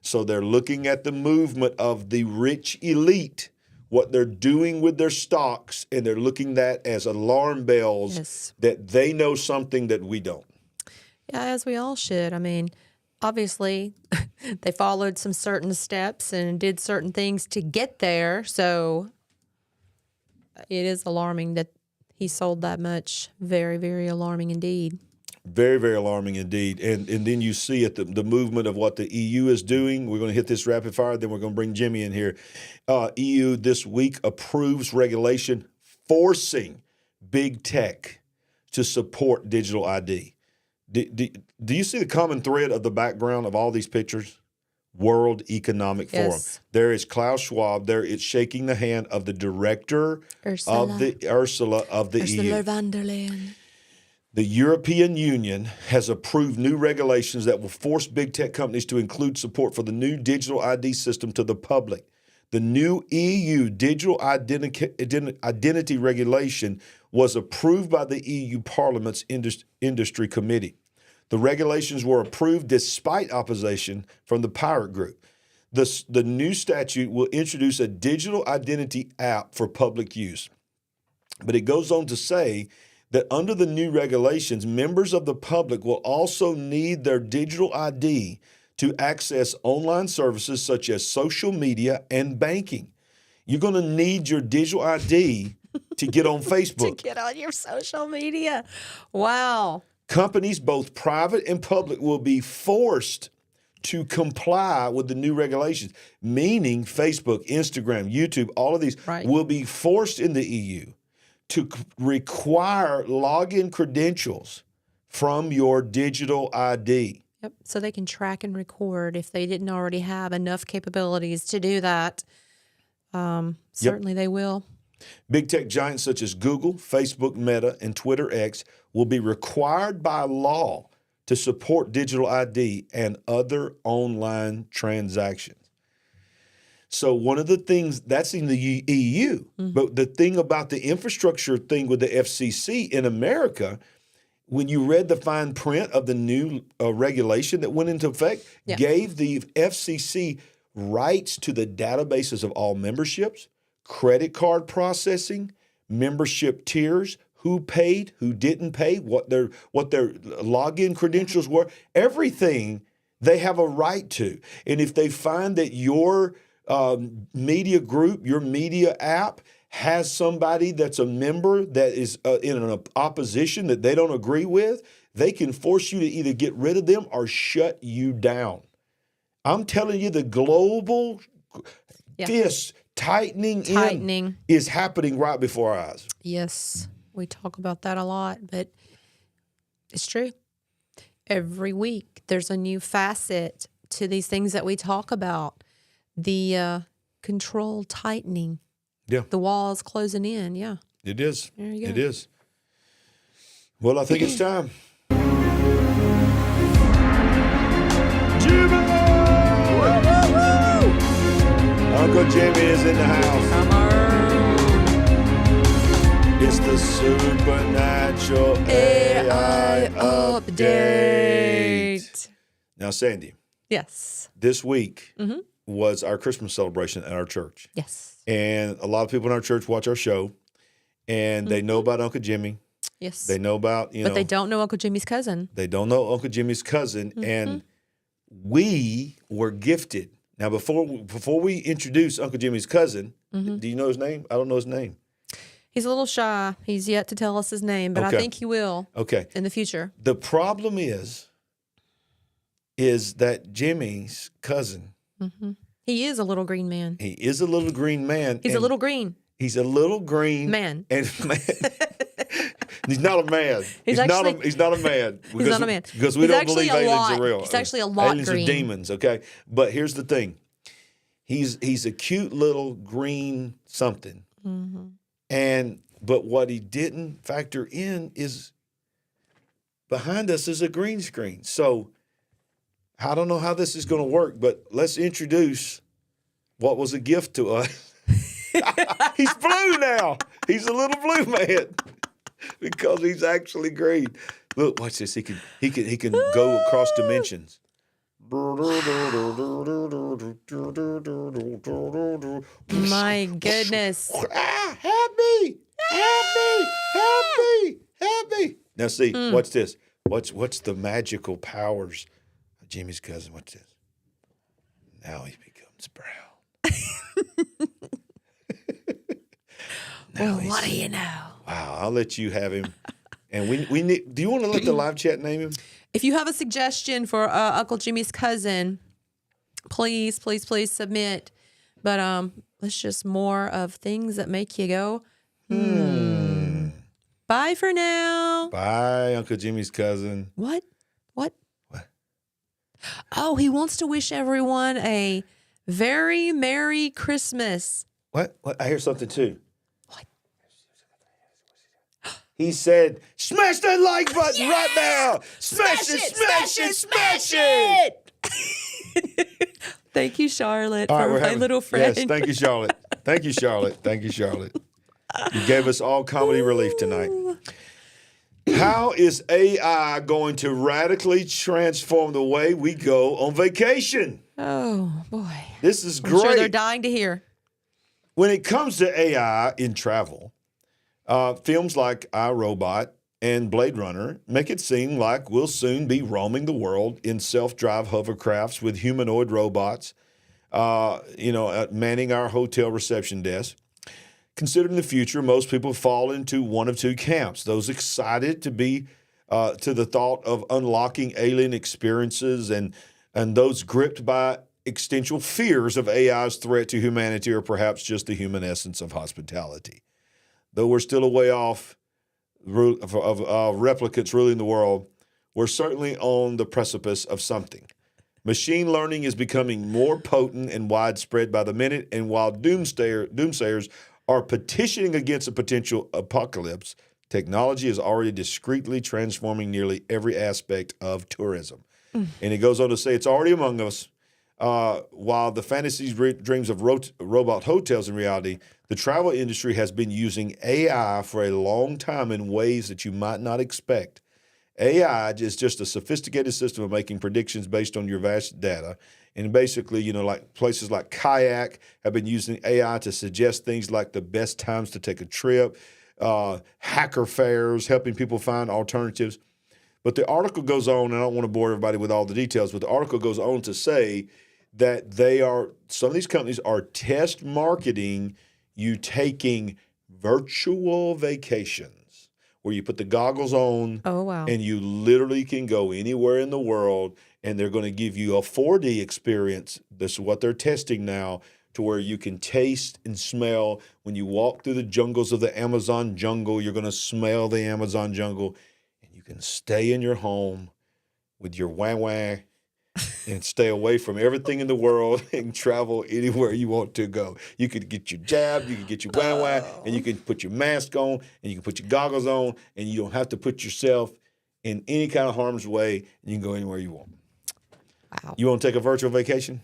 So they're looking at the movement of the rich elite, what they're doing with their stocks, and they're looking at as alarm bells that they know something that we don't. Yeah, as we all should. I mean, obviously, they followed some certain steps and did certain things to get there. So it is alarming that he sold that much. Very, very alarming indeed. Very, very alarming indeed. And then you see it, the movement of what the EU is doing. We're going to hit this rapid fire, then we're going to bring Jimmy in here. EU this week approves regulation forcing big tech to support digital ID. Do you see the common thread of the background of all these pictures? World Economic Forum. There is Klaus Schwab. There is shaking the hand of the director of the Ursula EU. Ursula von der Leyen. The European Union has approved new regulations that will force big tech companies to include support for the new digital ID system to the public. The new EU digital identity regulation was approved by the EU Parliament's Industry Committee. The regulations were approved despite opposition from the pirate group. The new statute will introduce a digital identity app for public use. But it goes on to say that under the new regulations, members of the public will also need their digital ID to access online services such as social media and banking. You're going to need your digital ID to get on Facebook. To get on your social media. Wow. Companies, both private and public, will be forced to comply with the new regulations, meaning Facebook, Instagram, YouTube, all of these will be forced in the EU to require login credentials from your digital ID. Yep. So they can track and record if they didn't already have enough capabilities to do that. Certainly they will. Big tech giants such as Google, Facebook, Meta, and Twitter X will be required by law to support digital ID and other online transactions. So one of the things, that's in the EU, but the thing about the infrastructure thing with the FCC in America, when you read the fine print of the new regulation that went into effect, gave the FCC rights to the databases of all memberships, credit card processing, membership tiers, who paid, who didn't pay, what their login credentials were, everything they have a right to. And if they find that your media group, your media app has somebody that's a member that is in an opposition that they don't agree with, they can force you to either get rid of them or shut you down. I'm telling you, the global fist tightening is happening right before our eyes. Yes, we talk about that a lot, but it's true. Every week there's a new facet to these things that we talk about. The control tightening. Yeah. The walls closing in. Yeah. It is. There you go. It is. Well, I think it's time. Jimmy! Uncle Jimmy is in the house. Come on. It's the Supernatural AI Update. Now, Sandy. Yes. This week was our Christmas celebration at our church. Yes. And a lot of people in our church watch our show, and they know about Uncle Jimmy. Yes. They know about, But they don't know Uncle Jimmy's cousin. They don't know Uncle Jimmy's cousin. And we were gifted. Now, before we introduce Uncle Jimmy's cousin, do you know his name? I don't know his name. He's a little shy. He's yet to tell us his name, but I think he will in the future. The problem is that Jimmy's cousin. He is a little green man. He is a little green man. He's a little green. He's a little green man. And he's not a man. He's not a man. He's not a man. Because we don't believe aliens are real. He's actually a lot aliens green. Aliens are demons, okay? But here's the thing. He's a cute little green something. But what he didn't factor in is behind us is a green screen. So I don't know how this is going to work, but let's introduce what was a gift to us. He's blue now. He's a little blue man because he's actually green. Look, watch this. He can go across dimensions. My goodness. Help me. Now see, watch this. What's the magical powers of Jimmy's cousin? Watch this. Now he becomes brown. Well, what do you know? Wow, I'll let you have him. And we need. Do you want to let the live chat name him? If you have a suggestion for Uncle Jimmy's cousin, please submit. But let's just more of things that make you go, Bye for now. Bye, Uncle Jimmy's cousin. What? Oh, he wants to wish everyone a very Merry Christmas. What? I hear something too. What? He said, smash that like button right now. Smash it. Thank you, Charlotte, All for right, my little friend. Yes, thank you, Charlotte. Thank you, Charlotte. You gave us all comedy relief tonight. How is AI going to radically transform the way we go on vacation? Oh, boy. This is great. I'm sure they're dying to hear. When it comes to AI in travel, films like iRobot and Blade Runner make it seem like we'll soon be roaming the world in self-drive hovercrafts with humanoid robots, manning our hotel reception desk. Considering the future, most people fall into one of two camps: those excited to be to the thought of unlocking alien experiences, and those gripped by existential fears of AI's threat to humanity, or perhaps just the human essence of hospitality. Though we're still a way off of replicants ruling the world, we're certainly on the precipice of something. Machine learning is becoming more potent and widespread by the minute, and while doomsayers are petitioning against a potential apocalypse, technology is already discreetly transforming nearly every aspect of tourism. And it goes on to say it's already among us. While the fantasies, dreams of robot hotels in reality, the travel industry has been using AI for a long time in ways that you might not expect. AI is just a sophisticated system of making predictions based on your vast data. And basically, like places like Kayak have been using AI to suggest things like the best times to take a trip, hacker fairs, helping people find alternatives. But the article goes on, and I don't want to bore everybody with all the details, but the article goes on to say that some of these companies are test marketing you taking virtual vacations where you put the goggles on. Oh, wow. And you literally can go anywhere in the world, and they're going to give you a 4D experience. This is what they're testing now, to where you can taste and smell. When you walk through the jungles of the Amazon jungle, you're going to smell the Amazon jungle, and you can stay in your home with your wah-wah and stay away from everything in the world and travel anywhere you want to go. You could get your jab, you can get your wah-wah, and you can put your mask on, and you can put your goggles on, and you don't have to put yourself in any kind of harm's way, and you can go anywhere you want. Wow. You want to take a virtual vacation?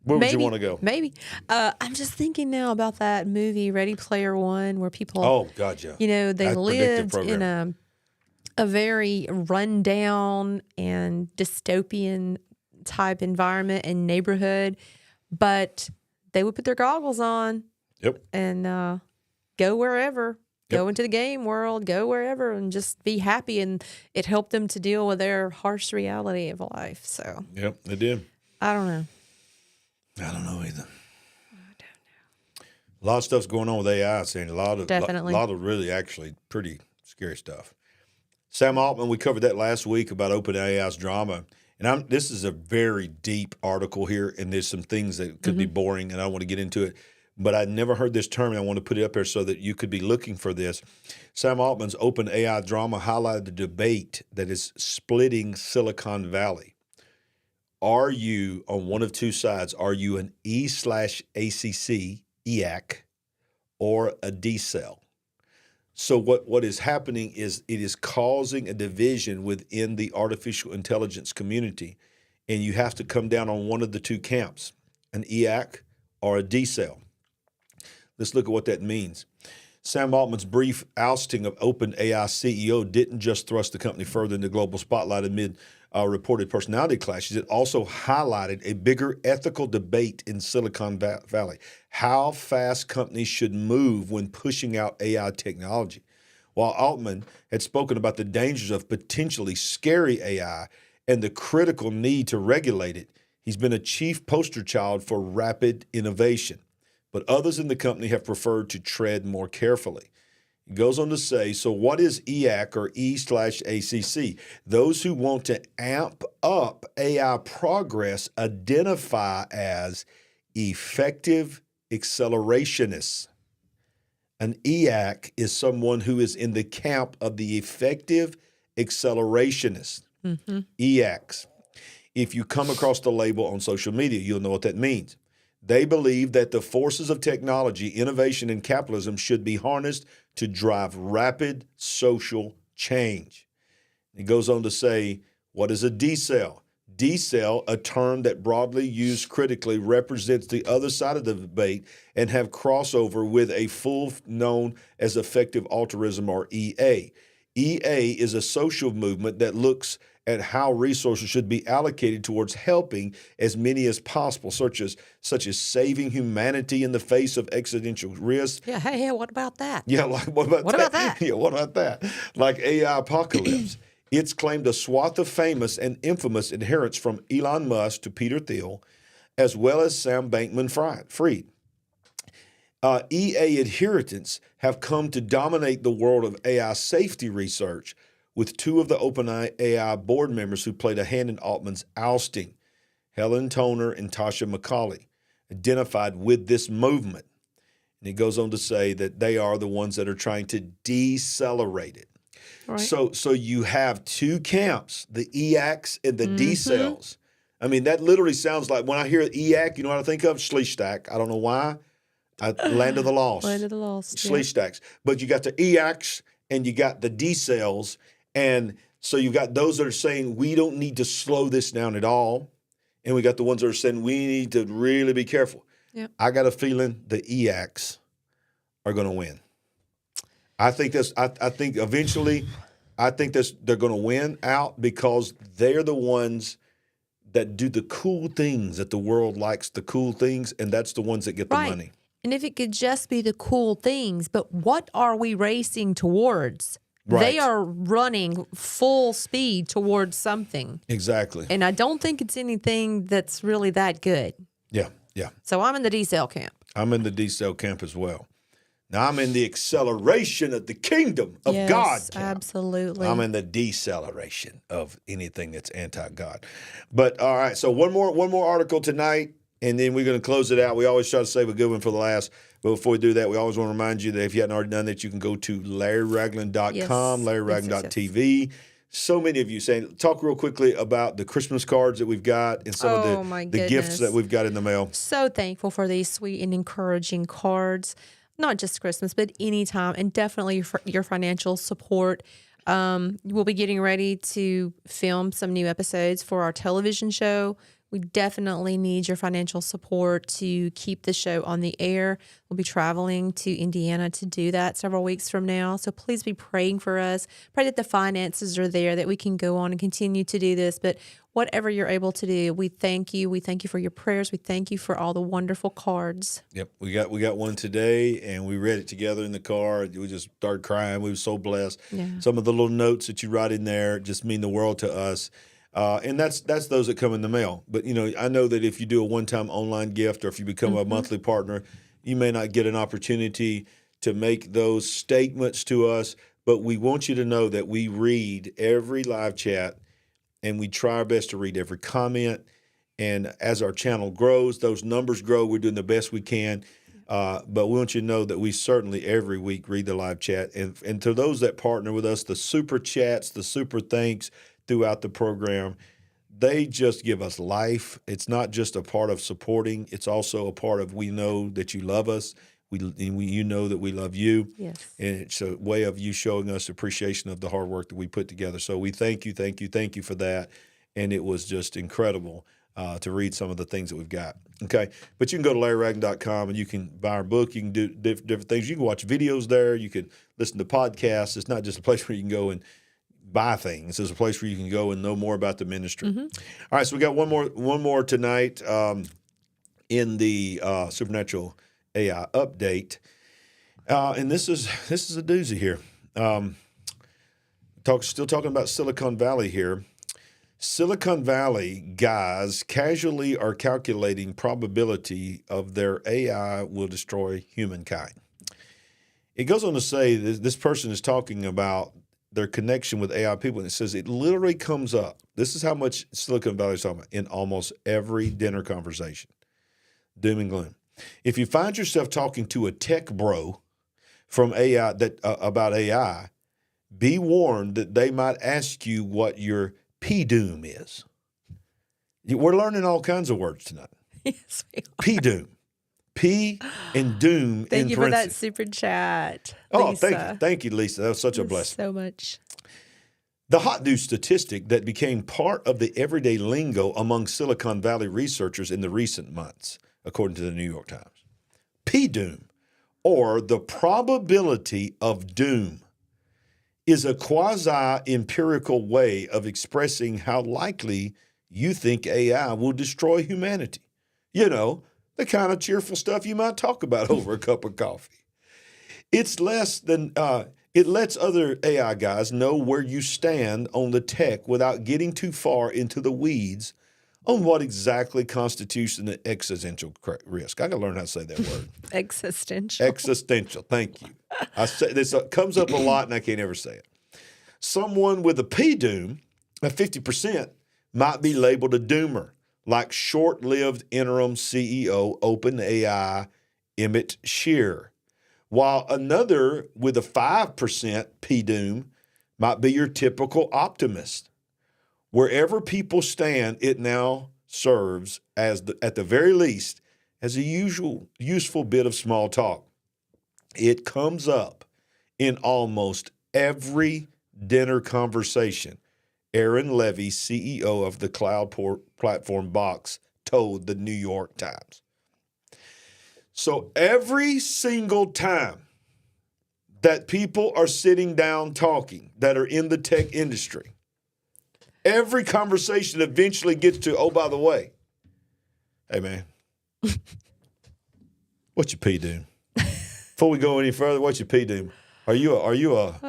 Where would you want to go? Maybe. I'm just thinking now about that movie, Ready Player One, where people, oh, God, yeah. they That lived predictive in a very rundown and dystopian type environment and neighborhood, but they would put their goggles on and go wherever, go into the game world, go wherever, and just be happy. And it helped them to deal with their harsh reality of life. So, yep, they did. I don't know. I don't know either. A lot of stuff's going on with AI, Sandy. A lot of really actually pretty scary stuff. Sam Altman, we covered that last week about OpenAI's drama. And this is a very deep article here, and there's some things that could be boring, and I don't want to get into it. But I never heard this term, and I want to put it up here so that you could be looking for this. Sam Altman's OpenAI drama highlighted the debate that is splitting Silicon Valley. Are you on one of two sides? Are you an E/ACC, EAC, or a D-cell? So what is happening is it is causing a division within the artificial intelligence community, and you have to come down on one of the two camps, an EAC or a D-cell. Let's look at what that means. Sam Altman's brief ousting of OpenAI CEO didn't just thrust the company further into global spotlight amid reported personality clashes. It also highlighted a bigger ethical debate in Silicon Valley. How fast companies should move when pushing out AI technology. While Altman had spoken about the dangers of potentially scary AI and the critical need to regulate it, he's been a chief poster child for rapid innovation. But others in the company have preferred to tread more carefully. He goes on to say, so what is EAC or E/ACC? Those who want to amp up AI progress identify as effective accelerationists. An EAC is someone who is in the camp of the effective accelerationists, EACs. If you come across the label on social media, you'll know what that means. They believe that the forces of technology, innovation, and capitalism should be harnessed to drive rapid social change. It goes on to say, what is a D-cell? D-cell, a term that broadly used critically represents the other side of the debate and have crossover with a full known as effective altruism or EA. EA is a social movement that looks at how resources should be allocated towards helping as many as possible, such as saving humanity in the face of existential risk. Yeah, hey, what about that? Yeah, like what about that? Yeah, what about that? Like AI apocalypse. It's claimed a swath of famous and infamous adherents from Elon Musk to Peter Thiel, as well as Sam Bankman-Fried. EA adherents have come to dominate the world of AI safety research, with two of the OpenAI board members who played a hand in Altman's ousting, Helen Toner and Tasha McCauley, identified with this movement. And he goes on to say that they are the ones that are trying to decelerate it. Right. So you have two camps, the EACs and the D-cells. I mean, that literally sounds like, when I hear EAC, you know what I think of? Schlichstack. I don't know why. Land of the Lost. Land of the Lost. Schlichtstacks. But you got the EACs and you got the D-cells. And so you've got those that are saying we don't need to slow this down at all. And we got the ones that are saying we need to really be careful. Yep. I got a feeling the EACs are going to win. I think eventually they're going to win out because they're the ones that do the cool things that the world likes, the cool things, and that's the ones that get the money. And if it could just be the cool things, but what are we racing towards? Right. They are running full speed towards something. Exactly. And I don't think it's anything that's really that good. Yeah. So I'm in the D-cell camp. I'm in the D-cell camp as well. Now I'm in the acceleration of the kingdom of God camp. Absolutely. I'm in the deceleration of anything that's anti-God. But all right, so one more article tonight, and then we're going to close it out. We always try to save a good one for the last. But before we do that, we always want to remind you that if you hadn't already done that, you can go to LarryRagland.com, LarryRagland.tv. So many of you saying, talk real quickly about the Christmas cards that we've got and some of the gifts that we've got in the mail. So thankful for these sweet and encouraging cards, not just Christmas, but anytime, and definitely your financial support. We'll be getting ready to film some new episodes for our television show, We definitely need your financial support to keep the show on the air. We'll be traveling to Indiana to do that several weeks from now. So please be praying for us. Pray that the finances are there, that we can go on and continue to do this. But whatever you're able to do, we thank you. We thank you for your prayers. We thank you for all the wonderful cards. Yep, we got one today, and we read it together in the car. We just started crying. We were so blessed. Yeah. Some of the little notes that you write in there just mean the world to us. And that's those that come in the mail. But, I know that if you do a one-time online gift or if you become a monthly partner, you may not get an opportunity to make those statements to us. But we want you to know that we read every live chat, and we try our best to read every comment. And as our channel grows, those numbers grow. We're doing the best we can. But we want you to know that we certainly every week read the live chat. And to those that partner with us, the super chats, the super thanks throughout the program, they just give us life. It's not just a part of supporting. It's also a part of we know that you love us. You know that we love you. Yes. And it's a way of you showing us appreciation of the hard work that we put together. So we thank you for that. And it was just incredible to read some of the things that we've got. Okay. But you can go to LarryRagland.com and you can buy our book. You can do different things. You can watch videos there. You can listen to podcasts. It's not just a place where you can go and buy things. It's a place where you can go and know more about the ministry. All right. So we got one more tonight in the Supernatural AI update. And this is a doozy here. Still talking about Silicon Valley here. Silicon Valley guys casually are calculating probability of their AI will destroy humankind. It goes on to say that this person is talking about their connection with AI people, and it says it literally comes up. This is how much Silicon Valley is talking about in almost every dinner conversation. Doom and gloom. If you find yourself talking to a tech bro from AI about AI, be warned that they might ask you what your P-doom is. We're learning all kinds of words tonight. Yes, we are. P-doom. P and doom Thank in you for that parentheses. super chat, Oh, Lisa. thank you, Lisa. That was such a Thanks blessing. so much. The hot news statistic that became part of the everyday lingo among Silicon Valley researchers in the recent months, according to the New York Times. P-doom, or the probability of doom, is a quasi-empirical way of expressing how likely you think AI will destroy humanity. The kind of cheerful stuff you might talk about over a cup of coffee. It lets other AI guys know where you stand on the tech without getting too far into the weeds on what exactly constitutes an existential risk. I got to learn how to say that word. Existential. Existential. Thank you. I say this comes up a lot, and I can't ever say it. Someone with a P-doom, at 50%, might be labeled a doomer, like short-lived interim CEO OpenAI Emmett Shear, while another with a 5% P-doom might be your typical optimist. Wherever people stand, it now serves as, at the very least, as a useful bit of small talk. It comes up in almost every dinner conversation. Aaron Levy, CEO of the cloud platform Box, told the New York Times. So every single time that people are sitting down talking that are in the tech industry, every conversation eventually gets to, oh, by the way, hey, man, what's your P-doom? Before we go any further, what's your P-doom? Are you a EOC?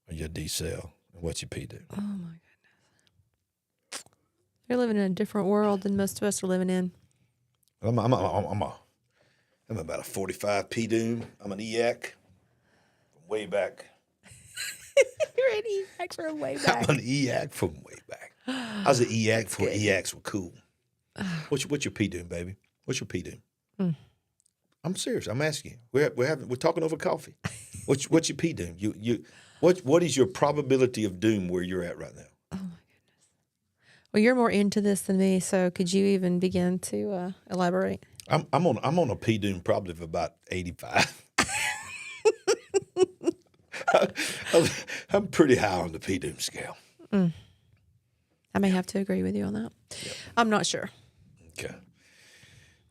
Are you a D-cell? What's your P-doom? Oh, my goodness. You're living in a different world than most of us are living in. I'm about a 45 P-doom. I'm an EAC from way back. You're an EAC from way back. I'm an EAC from way back. I was an EAC before EACs were cool. What's your P-doom, baby? What's your P-doom? I'm serious. I'm asking you. We're talking over coffee. What's your P-doom? What is your probability of doom where you're at right now? Oh my goodness. Well, you're more into this than me, so could you even begin to elaborate? I'm on a P-doom probably of about 85. I'm pretty high on the P-doom scale. I may have to agree with you on that. I'm not sure. Okay.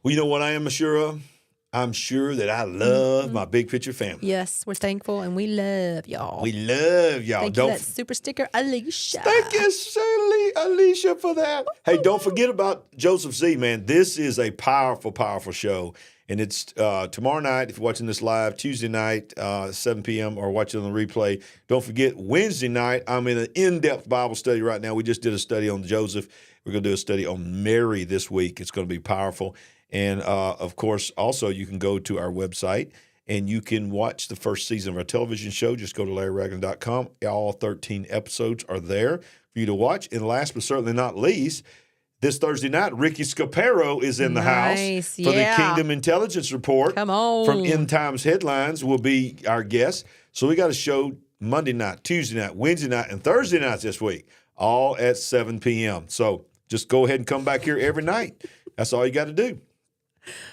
Well, you know what I am sure of? I'm sure that I love my Big Picture family. Yes, we're thankful and we love y'all. We love y'all. Thank you for that super sticker, Alicia. Thank you, Shirley, Alicia, for that. Hey, don't forget about Joseph Z, man. This is a powerful, powerful show. And it's tomorrow night, if you're watching this live, Tuesday night, 7 p.m., or watching on the replay. Don't forget, Wednesday night, I'm in an in-depth Bible study right now. We just did a study on Joseph. We're going to do a study on Mary this week. It's going to be powerful. And, of course, also you can go to our website and you can watch the first season of our television show. Just go to LarryRagland.com. All 13 episodes are there for you to watch. And last but certainly not least, this Thursday night, Ricky Scaparo is in the house for the Kingdom Intelligence Report. Come on. From End Times Headlines will be our guest. So we got a show Monday night, Tuesday night, Wednesday night, and Thursday nights this week, all at 7 p.m. So just go ahead and come back here every night. That's all you got to do.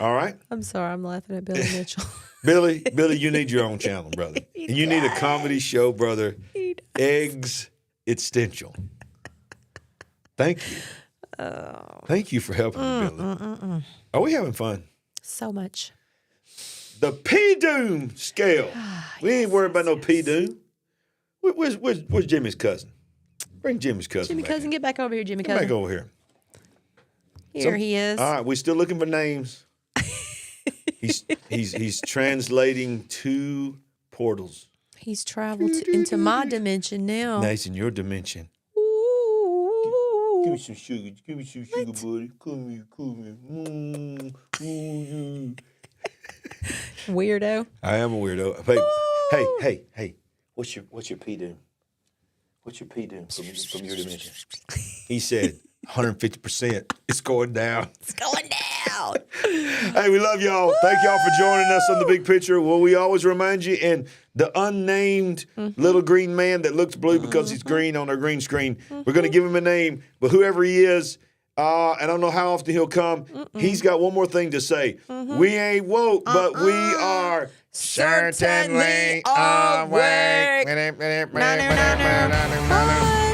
All right? I'm sorry, I'm laughing at Billy Mitchell. Billy, you need your own channel, brother. And you need a comedy show, brother. Eggs Essential. Thank you. Thank you for helping me, Billy. Are we having fun? So much. The P-Doom scale. We ain't worried about no P-Doom. Where's Jimmy's cousin? Bring Jimmy's cousin Jimmy back Cousin, in. get back over here, Jimmy Come Cousin. back over here. Here he is. All right, we're still looking for names. He's translating 2 portals. He's traveled into my dimension now. Nice in your dimension. Give me some sugar. Give me some sugar, buddy. Come here. Weirdo. I am a weirdo. Hey. What's your P-Doom? What's your P-Doom from your dimension? He said 150%. It's going down. It's going down. Hey, we love y'all. Thank y'all for joining us on The Big Picture. Well, we always remind you, and the unnamed little green man that looks blue because he's green on our green screen, we're going to give him a name. But whoever he is, I don't know how often he'll come. He's got one more thing to say. We ain't woke, but we are certainly awake. Bye.